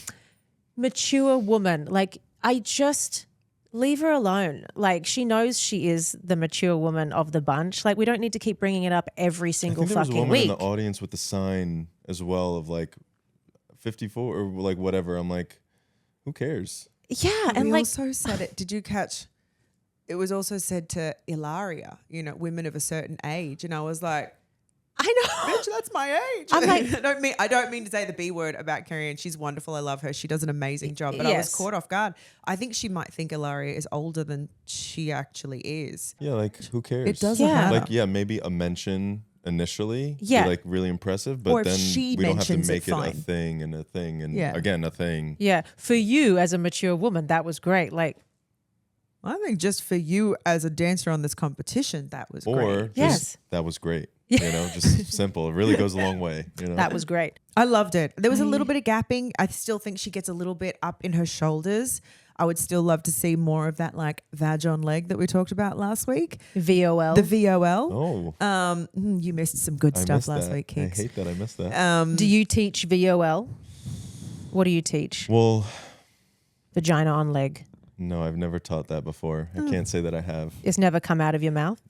mature woman. Like, I just leave her alone. Like, she knows she is the mature woman of the bunch. Like, we don't need to keep bringing it up every I single think there was a fucking woman week. in the audience with the sign as well of like 54 or like whatever. I'm like, who cares? Yeah, and we like, also said it. Did you catch? It was also said to Hilaria, women of a certain age, and I was like, I know. bitch, that's my age. I'm like- I don't mean to say the B word about Carrie Ann. She's wonderful. I love her. She does an amazing job. But I was Yes. caught off guard. I think she might think Hilaria is older than she actually is. Yeah, like who cares? It doesn't Yeah. matter. Like, yeah, maybe a mention initially. Yeah. Be like really impressive, but Or if then she we don't have to mentions it, make it a fine. thing and a thing and Yeah. again a thing. Yeah, for you as a mature woman, that was great. Like, I think just for you as a dancer on this competition, that was Or great. Yes. just, that was great. You know, just simple. It really goes a long way. You know, that was great. I loved it. There was a little bit of gapping. I still think she gets a little bit up in her shoulders. I would still love to see more of that like vag on leg that we talked about last week. VOL. The VOL. Oh, You missed some good I stuff missed last that. week, I Kix. hate that I missed that. Do you teach VOL? What do you teach? Well, Vagina on leg. no, I've never taught that before. I can't say that I have. It's never come out of your mouth?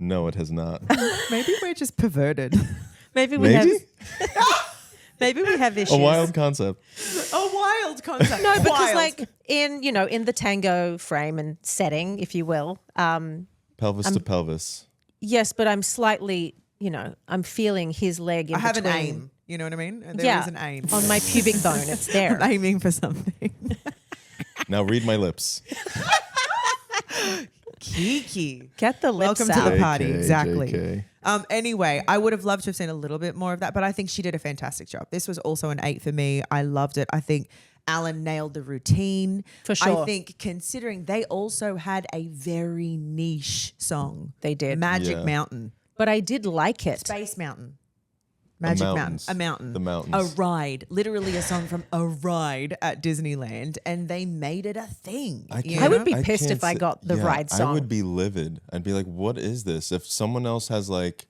No, it has not. Maybe we're just perverted. Maybe we Maybe? maybe we have issues. A wild concept. A wild concept. No, because like in the tango frame and setting, if you will, Pelvis to pelvis. yes, but I'm slightly, I'm feeling his leg in I have between. an aim. You know what I mean? There is Yeah, an aim. on my pubic bone. It's there. I'm aiming for something. Now read my lips. Kiki. Get the lips Welcome out. to the JK, party. Exactly. JK. Anyway, I would have loved to have seen a little bit more of that, but I think she did a fantastic job. This was also an 8 for me. I loved it. I think Alan nailed the routine. For sure. I think considering they also had a very niche song. They did. Magic Yeah. Mountain. But I did like it. Space Mountain. Magic Mountain. mountains. A mountain. The mountains. A ride. Literally a song from a ride at Disneyland. And they made it a thing. you I would know? be pissed can't if I say- got the yeah, ride I song. would be livid. I'd be like, what is this? If someone else has like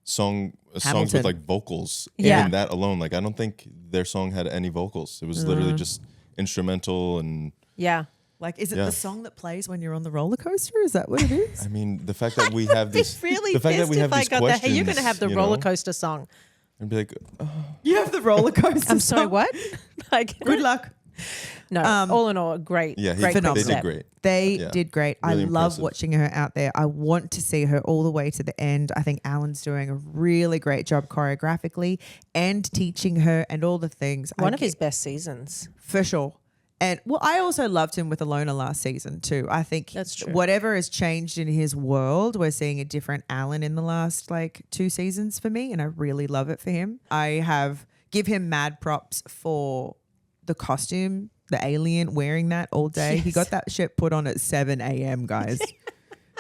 songs Hamilton. with like vocals. Yeah. Even that alone, like I don't think their song had any vocals. It was literally just instrumental and. Yeah. Like, is it Yeah. the song that plays when you're on the roller coaster? Is that what it is? I mean, the fact that we have these, Really the fact that we pissed have if I these got that. questions, Hey, you're going to have the you roller know, coaster song. and be like, oh, You have the roller coaster. I'm sorry, song. what? Like, Good luck. no, all in all, great. yeah, great they phenomenal. did great. They Yeah. did great. Really I love impressive. watching her out there. I want to see her all the way to the end. I think Alan's doing a really great job choreographically and teaching her and all the things. One of his best seasons. For sure. And well, I also loved him with Alona last season too. I think That's true. whatever has changed in his world, we're seeing a different Alan in the last like 2 seasons for me, and I really love it for him. Give him mad props for the costume, the alien wearing that all day. He Yes. got that shit put on at 7 a.m., guys.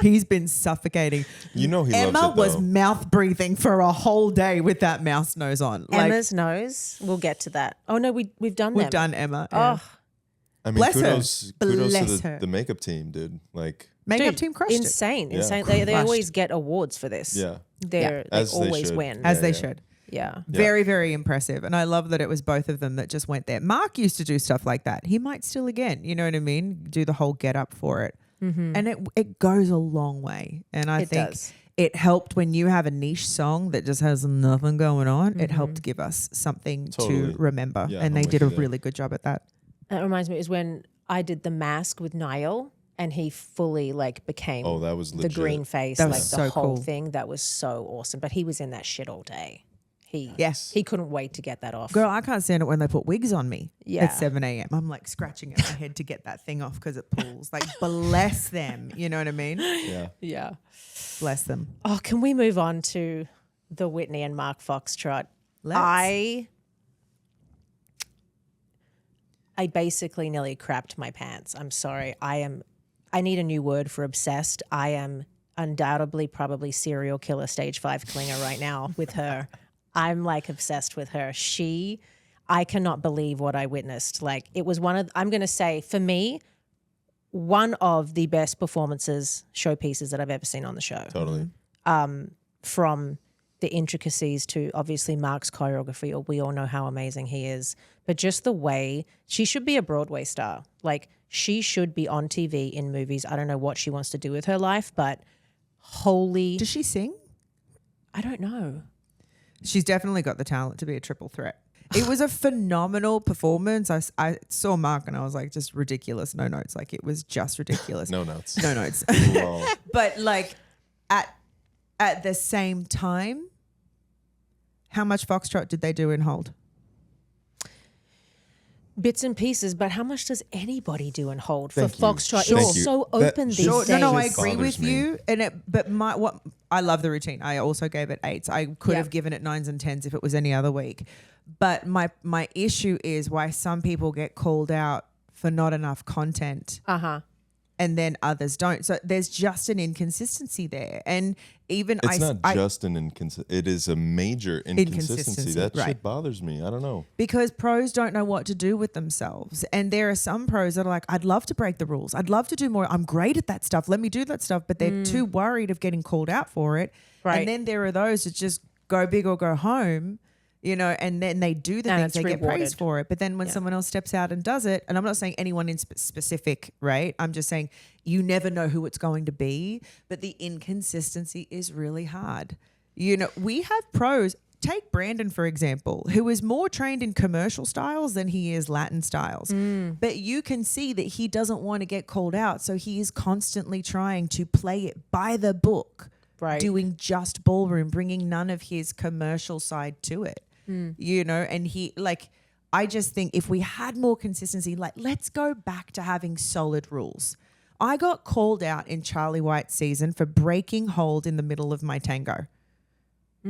He's been suffocating. You know he Emma loves it, was though. mouth breathing for a whole day with that mouse nose on. Emma's nose. We'll get to that. Oh no, we've done we've them. done Emma. yeah. Oh, I mean, Bless her. kudos Bless to her. the makeup team, dude. Like, Makeup dude, team crushed it. insane, Yeah. insane. They Crushed. always get awards for this. yeah, They As they always should. win. As Yeah, they yeah. should. Yeah. Very, very impressive. And I love that it was both of them that just went there. Mark used to do stuff like that. He might still again, you know what I mean? Do the whole get up for it. And it goes a long way. And I It think does. it helped when you have a niche song that just has nothing going on. It helped give us something Totally. to remember. Yeah, and I'm they with did a you there. really good job at that. That reminds me is when I did the mask with Niall and he fully like became oh, that was the legit. green face, That like was the so whole cool. thing. That was so awesome. But he was in that shit all day. Yes. He couldn't wait to get that off. Girl, I can't stand it when they put wigs on me Yeah. at 7 a.m. I'm like scratching at my head to get that thing off because it pulls. Like, bless them. You know what I mean? Yeah, Yeah. Bless them. Oh, can we move on to the Whitney and Mark Foxtrot? Let's. I basically nearly crapped my pants. I'm sorry. I need a new word for obsessed. I am undoubtedly probably serial killer stage 5 clinger right now with her. I'm like obsessed with her. I cannot believe what I witnessed. Like it was I'm going to say for me, one of the best performances, showpieces that I've ever seen on the show. totally. From the intricacies to obviously Mark's choreography, we all know how amazing he is, but just the way she should be a Broadway star. Like she should be on TV in movies. I don't know what she wants to do with her life, but holy, Does she sing? I don't know. She's definitely got the talent to be a triple threat. It was a phenomenal performance. I saw Mark and I was like, just ridiculous. No notes. Like it was just ridiculous. No notes. No notes. Lol. But like at the same time, how much Foxtrot did they do in Hold? Bits and pieces, but how much does anybody do and hold for Thank you. Foxtrot? Sure. It's Thank you. so That- open these Sure. days. No, I Just agree bothers with me. you. But I love the routine. I also gave it 8s. I could Yeah. have given it 9s and 10s if it was any other week. But my issue is why some people get called out for not enough content and then others don't. So there's just an inconsistency there. And even It's not just an inconsistency. It is a major inconsistency. That right. shit bothers me. I don't know. because pros don't know what to do with themselves. And there are some pros that are like, I'd love to break the rules. I'd love to do more. I'm great at that stuff. Let me do that stuff. But they're too worried of getting called out for it. Right. And then there are those that just go big or go home, you know, and then they do the And things, it's they get rewarded. praised for it. But then when someone else steps out and does it, and I'm not saying anyone in specific, right? I'm just saying you never know who it's going to be. But the inconsistency is really hard. You know, we have pros. Take Brandon, for example, who is more trained in commercial styles than he is Latin styles. But you can see that he doesn't want to get called out. So he is constantly trying to play it by the book, Right. doing just ballroom, bringing none of his commercial side to it, you know, and I just think if we had more consistency, like let's go back to having solid rules. I got called out in Charlie White's season for breaking hold in the middle of my tango.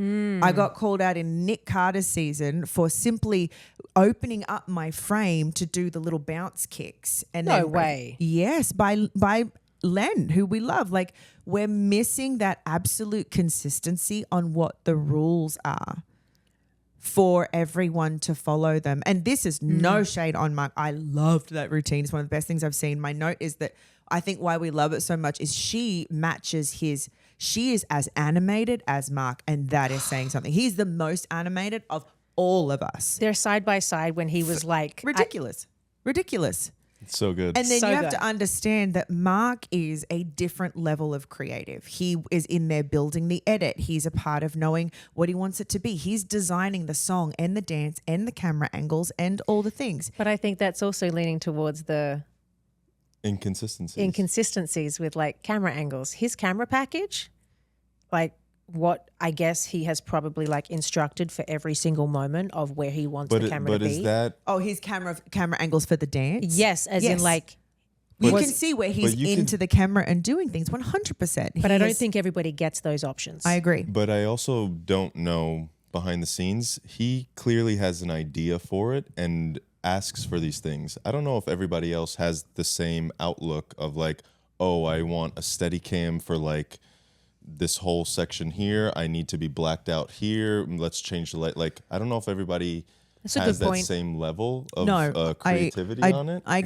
I got called out in Nick Carter's season for simply opening up my frame to do the little bounce kicks. And No then, way. Yes, by Len, who we love. Like we're missing that absolute consistency on what the rules are for everyone to follow them. And this is no shade on Mark. I loved that routine. It's one of the best things I've seen. My note is that I think why we love it so much is she matches she is as animated as Mark, and that is saying something. He's the most animated of all of us. They're side by side when he was like Ridiculous. It's so good. And then So you have good. to understand that Mark is a different level of creative. He is in there building the edit. He's a part of knowing what he wants it to be. He's designing the song and the dance and the camera angles and all the things. But I think that's also leaning towards the inconsistencies with like camera angles. His camera package, like what I guess he has probably like instructed for every single moment of where he wants the camera to be. But is that Oh, his camera angles for the dance? Yes, as in like You But- can see where he's but you into the camera and doing things 100%. but I don't think everybody gets those options. I agree. But I also don't know behind the scenes. He clearly has an idea for it and asks for these things. I don't know if everybody else has the same outlook of like, oh, I want a steady cam for like this whole section here. I need to be blacked out here. Let's change the light. Like, I don't know if everybody That's a has good that point. same level of No, creativity I, on it. I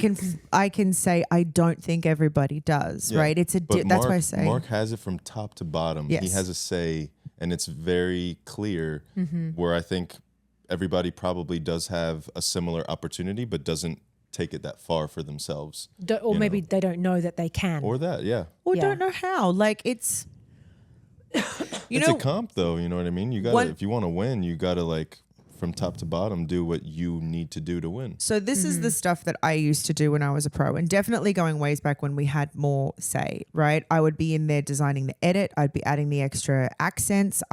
can say I don't think everybody does. Yeah. Right? It's a But that's why I say Mark has it from top to bottom. He Yes. has a say, and it's very clear. Mm-hmm. Where I think everybody probably does have a similar opportunity, but doesn't take it that far for themselves, Or you maybe know. they don't know that they can. or that. Yeah, or Yeah. don't know how. Like it's it's a comp though. You know what I mean? You got to One- if you want to win, you got to like from top to bottom do what you need to do to win. So this is the stuff that I used to do when I was a pro, and definitely going ways back when we had more say, right? I would be in there designing the edit. I'd be adding the extra accents.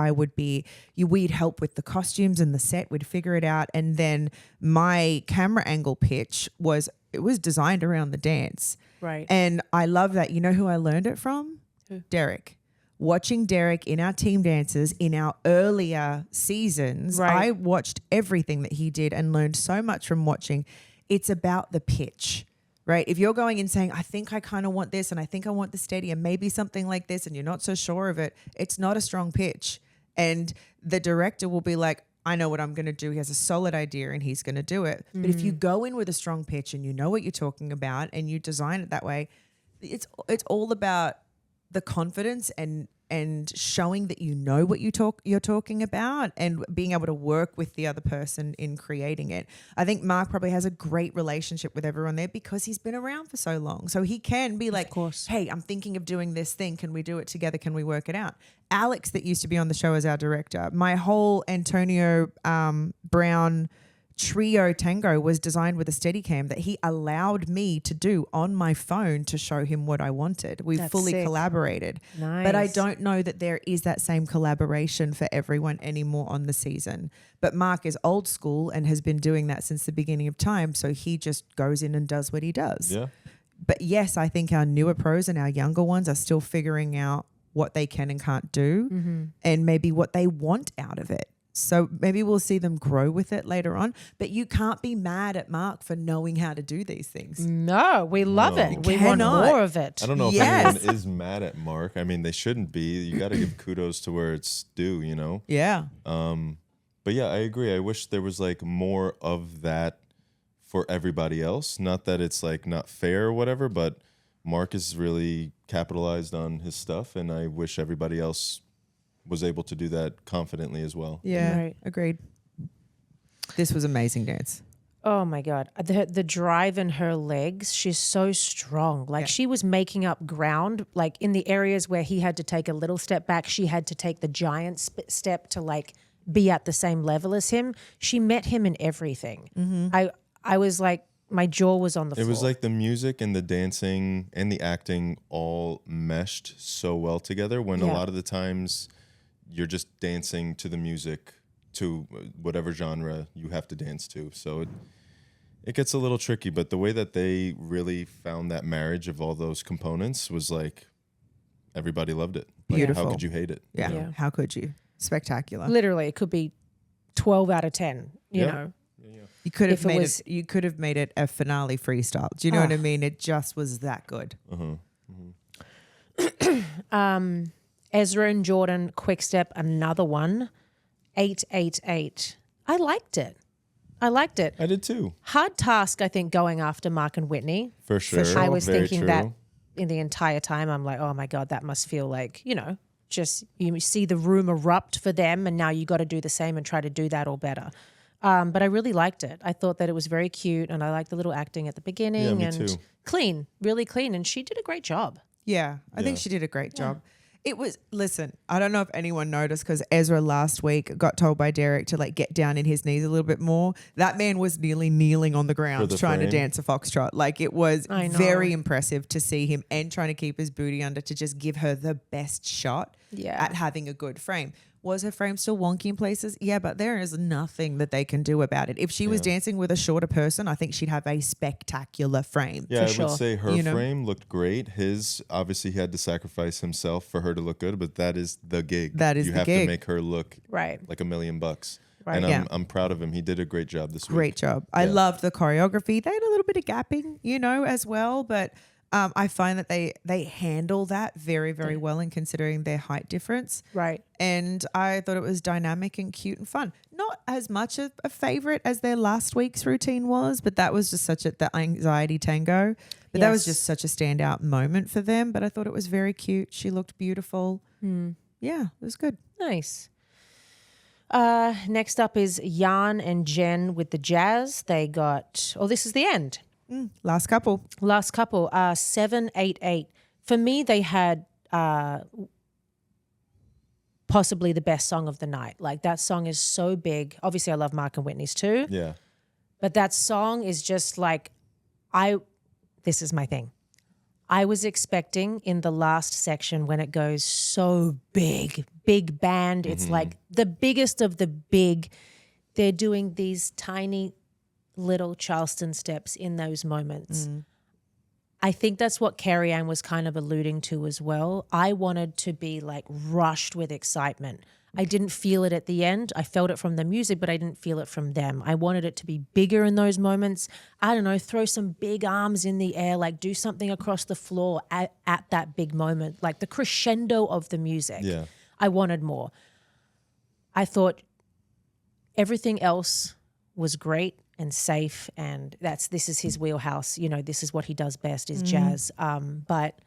We'd help with the costumes and the set. We'd figure it out. And then my camera angle pitch was designed around the dance. Right. And I love that. You know who I learned it from? Derek. Watching Derek in our team dances in our earlier seasons, Right. I watched everything that he did and learned so much from watching. It's about the pitch, right? If you're going in saying, I think I kind of want this and I think I want the steady and maybe something like this and you're not so sure of it, it's not a strong pitch. And the director will be like, I know what I'm going to do. He has a solid idea and he's going to do it. But if you go in with a strong pitch and you know what you're talking about and you design it that way, it's all about the confidence and showing that you know what you're talking about and being able to work with the other person in creating it. I think Mark probably has a great relationship with everyone there because he's been around for so long. So he can be like, course. hey, I'm thinking of doing this thing. Can we do it together? Can we work it out? Alex, that used to be on the show as our director, my whole Antonio Brown trio tango was designed with a Steadicam that he allowed me to do on my phone to show him what I wanted. We That's fully sick. collaborated. But I Nice. don't know that there is that same collaboration for everyone anymore on the season. But Mark is old school and has been doing that since the beginning of time. So he just goes in and does what he does. Yeah, But yes, I think our newer pros and our younger ones are still figuring out what they can and can't do and maybe what they want out of it. So maybe we'll see them grow with it later on. But you can't be mad at Mark for knowing how to do these things. No, we love No. it. We want Cannot. more of it. I don't know if Yes. anyone is mad at Mark. I mean, they shouldn't be. You got to give kudos to where it's due. You know. Yeah. But yeah, I agree. I wish there was like more of that for everybody else. Not that it's like not fair or whatever, but Mark is really capitalized on his stuff, and I wish everybody else was able to do that confidently as well. Yeah. Right. Agreed. This was amazing dance. Oh my God. The drive in her legs, she's so strong. Like she was making up ground, like in the areas where he had to take a little step back, she had to take the giant step to like be at the same level as him. She met him in everything. I was like, my jaw was on the floor. It was like the music and the dancing and the acting all meshed so well together when a Yeah. lot of the times you're just dancing to the music to whatever genre you have to dance to. So it gets a little tricky, but the way that they really found that marriage of all those components was like everybody loved it. Like, Beautiful. how could you hate it? you Yeah. know? How could you? Spectacular. literally, it could be 12 out of 10, you Yeah. know. You could have If it made was- it. You could have made it a finale freestyle. Do you know what I mean? It just was that good. Ezra and Jordan, quick step, another one. 888. I liked it. I did too, Hard task, I think, going after Mark and Whitney. for sure. I was Very thinking true. that in the entire time. I'm like, oh my God, that must feel like, you know, just you see the room erupt for them, and now you got to do the same and try to do that or better. But I really liked it. I thought that it was very cute, and I liked the little acting at the beginning me and too. clean, really clean, and she did a great job. Yeah, I think she did a great job. It was, listen, I don't know if anyone noticed because Ezra last week got told by Derek to like get down in his knees a little bit more. That man was nearly kneeling on the ground trying to dance a foxtrot. Like it was very impressive to see him and trying to keep his booty under to just give her the best shot at having a good frame. Was her frame still wonky in places? Yeah, but there is nothing that they can do about it. If she was dancing with a shorter person, I think she'd have a spectacular frame. Yeah, For I would sure. say her frame looked great. His, obviously, he had to sacrifice himself for her to look good, but that is the gig. That is you the have gig. to make her look like $1 million. Right. And I'm proud of him. He did a great job this week. Great job. I loved the choreography. They had a little bit of gapping, as well, but I find that they handle that very, very well in considering their height difference. Right. And I thought it was dynamic and cute and fun. Not as much a favorite as their last week's routine was, but that was just the anxiety tango. But that was just such a standout moment for them. But I thought it was very cute. She looked beautiful. Yeah, it was good. Nice. Next up is Jan and Jen with the jazz. They got, this is the end. Last couple. 788. For me, they had possibly the best song of the night. Like that song is so big. Obviously, I love Mark and Whitney's too. Yeah. But that song is just like, this is my thing. I was expecting in the last section when it goes so big band. It's like the biggest of the big. They're doing these tiny little Charleston steps in those moments. I think that's what Carrie Ann was kind of alluding to as well. I wanted to be like rushed with excitement. I didn't feel it at the end. I felt it from the music, but I didn't feel it from them. I wanted it to be bigger in those moments. I don't know, throw some big arms in the air, like do something across the floor at that big moment, like the crescendo of the music. Yeah. I wanted more. I thought everything else was great and safe, and this is his wheelhouse. This is what he does best is jazz. But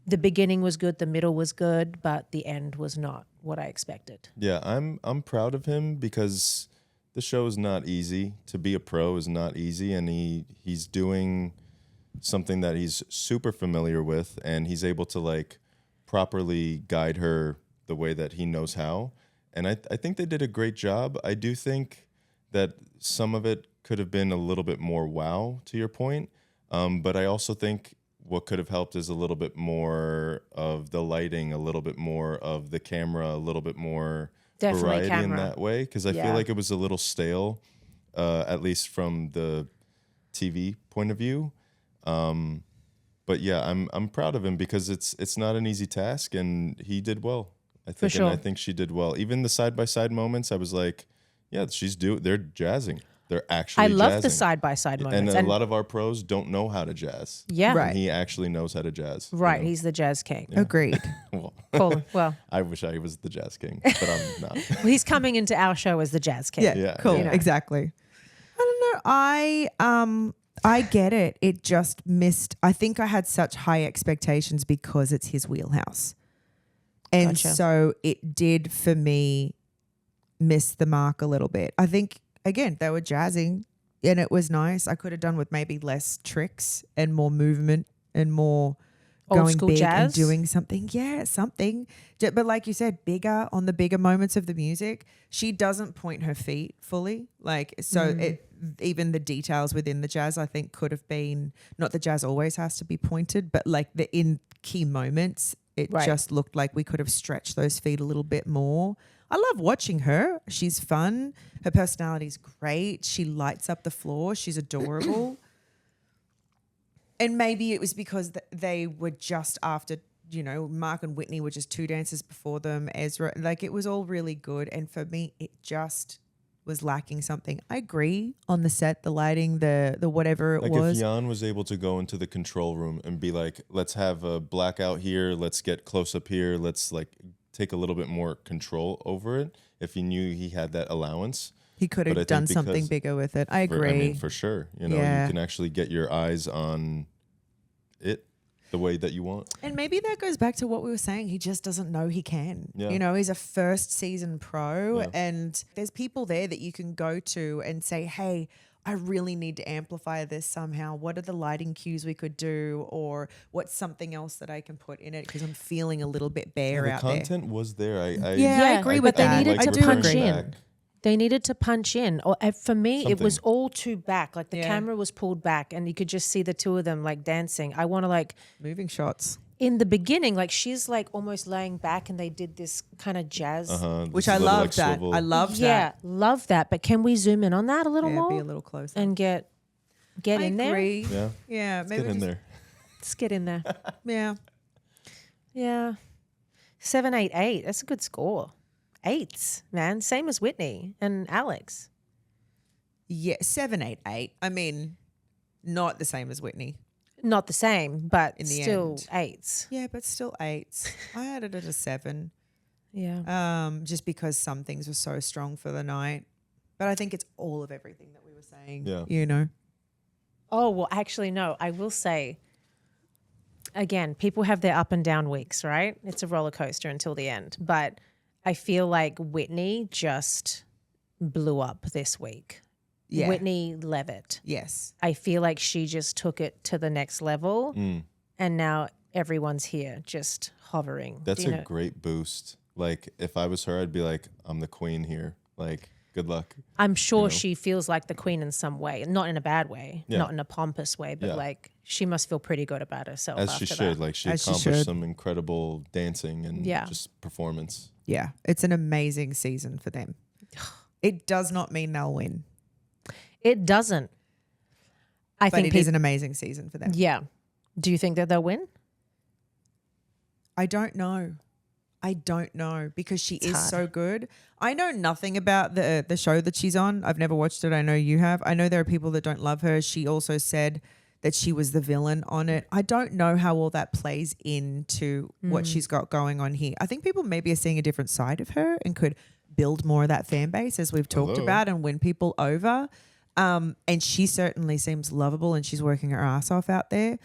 the beginning was good, the middle was good, but the end was not what I expected. Yeah, I'm proud of him because the show is not easy. To be a pro is not easy, and he's doing something that he's super familiar with, and he's able to like properly guide her the way that he knows how. And I think they did a great job. I do think that some of it could have been a little bit more wow, to your point. But I also think what could have helped is a little bit more of the lighting, a little bit more of the camera, a little bit more variety in that way. Because I feel like it was a little stale, at least from the TV point of view. But yeah, I'm proud of him because it's not an easy task, and he did well. I think, and I think she did well. Even the side by side moments, I was like, yeah, they're jazzing. They're actually I love jazzing. the side-by-side moments. And a lot of our pros don't know how to jazz. Yeah. Right. And he actually knows how to jazz. Right. He's the jazz king. Yeah. Agreed. Well, Cool. Well, I wish I was the jazz king, but I'm not. he's coming into our show as the jazz king. Yeah, Yeah, cool. yeah. Exactly. I don't know. I get it. It just missed. I think I had such high expectations because it's his wheelhouse. And Gotcha. so it did for me miss the mark a little bit. I think, again, they were jazzing and it was nice. I could have done with maybe less tricks and more movement and more Old going school big jazz? and doing something. Yeah, something. But like you said, bigger on the bigger moments of the music. She doesn't point her feet fully. Like, so even the details within the jazz, I think could have been, not the jazz always has to be pointed, but like in key moments, it just looked like we could have stretched those feet a little bit more. I love watching her. She's fun. Her personality's great. She lights up the floor. She's adorable. And maybe it was because they were just after, Mark and Whitney were just two dancers before them. Ezra, like it was all really good. And for me, it just was lacking something. I agree on the set, the lighting, the whatever it Like was. if Jan was able to go into the control room and be like, let's have a blackout here. Let's get close up here. Let's like take a little bit more control over it. If he knew he had that allowance. He could have done something bigger with it. I agree. For sure. You Yeah. can actually get your eyes on it. the way that you want. And maybe that goes back to what we were saying. He just doesn't know he can. Yeah. You know, he's a first season pro, Yeah. and there's people there that you can go to and say, hey, I really need to amplify this somehow. What are the lighting cues we could do, or what's something else that I can put in it because I'm feeling a little bit bare The out there. content was there. I I agree with but they that. needed I to do punch agree. in. They needed to punch in. Or for me, it was Something. all too back. Like the Yeah. camera was pulled back, and you could just see the two of them like dancing. I want to like Moving shots. in the beginning, like she's like almost laying back, and they did this kind of jazz. Which I love that. I loved Yeah, that. love that. But can we zoom in on that a little Yeah, more be a little closer. and get I in there? agree. Yeah. Yeah, maybe Get in just- there. Let's get in there. Yeah. Yeah. 788. That's a good score. 8s, man. Same as Whitney and Alex. Yeah, 7, 8, 8. I mean, not the same as Whitney. Not the same, but In the still end. 8s. Yeah, but still 8s. I had it at a 7. Yeah. Just because some things were so strong for the night. But I think it's all of everything that we were saying. Yeah. You know. Oh, well, actually, no. I will say, again, people have their up and down weeks, right? It's a roller coaster until the end. But I feel like Whitney just blew up this week. Yeah. Whitney Levitt. Yes. I feel like she just took it to the next level. Mm. And now everyone's here just hovering. That's Do you a know? great boost. Like if I was her, I'd be like, I'm the queen here. Like, good luck. I'm sure you know? she feels like the queen in some way, not in a bad way, Yeah. not in a pompous way, but Yeah. like she must feel pretty good about herself. As she after should. that. Like she As she accomplished should. some incredible dancing and Yeah. just performance. Yeah. It's an amazing season for them. It does not mean they'll win, It doesn't. I but think it is an amazing season for them. yeah. Do you think that they'll win? I don't know. I don't know because she is hard. so good. I know nothing about the show that she's on. I've never watched it. I know you have. I know there are people that don't love her. She also said that she was the villain on it. I don't know how all that plays into what she's got going on here. I think people maybe are seeing a different side of her and could build more of that fan base as we've talked Hello. about and win people over. And she certainly seems lovable and she's working her ass off out there.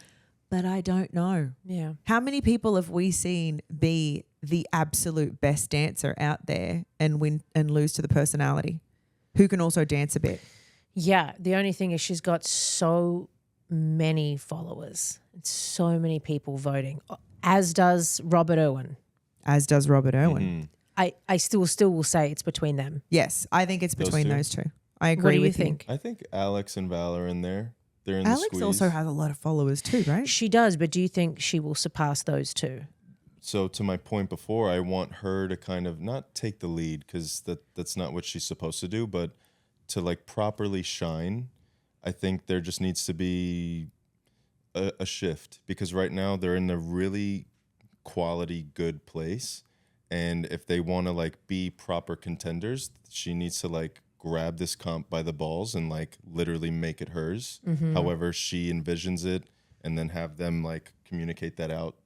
But I don't know. Yeah. How many people have we seen be the absolute best dancer out there and win and lose to the personality who can also dance a bit? Yeah. The only thing is she's got so many followers and so many people voting, as does Robert Irwin. As does Robert Irwin. Mhm. I still will say it's between them. Yes, I think it's Those between two? those two. I agree What do you with think? I think Alex and Val are in there. They're in the Alex squeeze. also has a lot of followers too, right? She does, but do you think she will surpass those two? So to my point before, I want her to kind of not take the lead because that's not what she's supposed to do, but to like properly shine. I think there just needs to be a shift because right now they're in a really quality good place, and if they want to like be proper contenders, she needs to like grab this comp by the balls and like literally make it hers however she envisions it, and then have them like communicate that out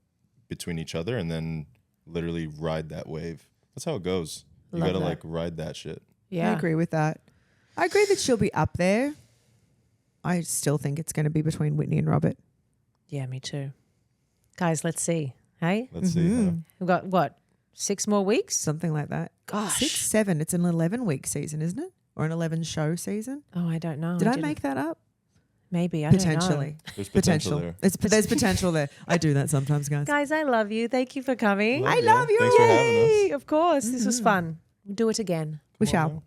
between each other and then literally ride that wave. That's how it goes. You Love gotta that. like ride that shit. Yeah. I agree with that. I agree that she'll be up there. I still think it's going to be between Whitney and Robert. Yeah, me too. Guys, let's see. Hey? Let's see. Huh? We've got what? 6 more weeks? Something like that. Gosh. 6, 7. It's an 11-week season, isn't it? Or an 11-show season? Oh, I don't know. Did I didn't- make that up? Maybe. I don't know. Potentially. There's potential there. There's potential there. I do that sometimes, guys. Guys, I love you. Thank you for coming. Love I ya. love you. Thanks for having Yay, us. of course. This was fun. We'll do it again. We Come on, shall. man.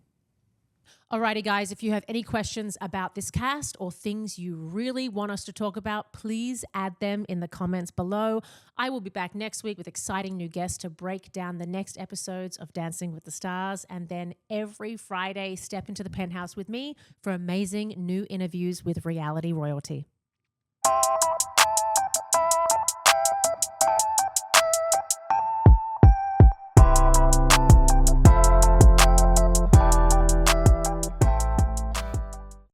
Alrighty, guys, if you have any questions about this cast or things you really want us to talk about, please add them in the comments below. I will be back next week with exciting new guests to break down the next episodes of Dancing with the Stars. And then every Friday, step into the Penthouse with me for amazing new interviews with reality royalty.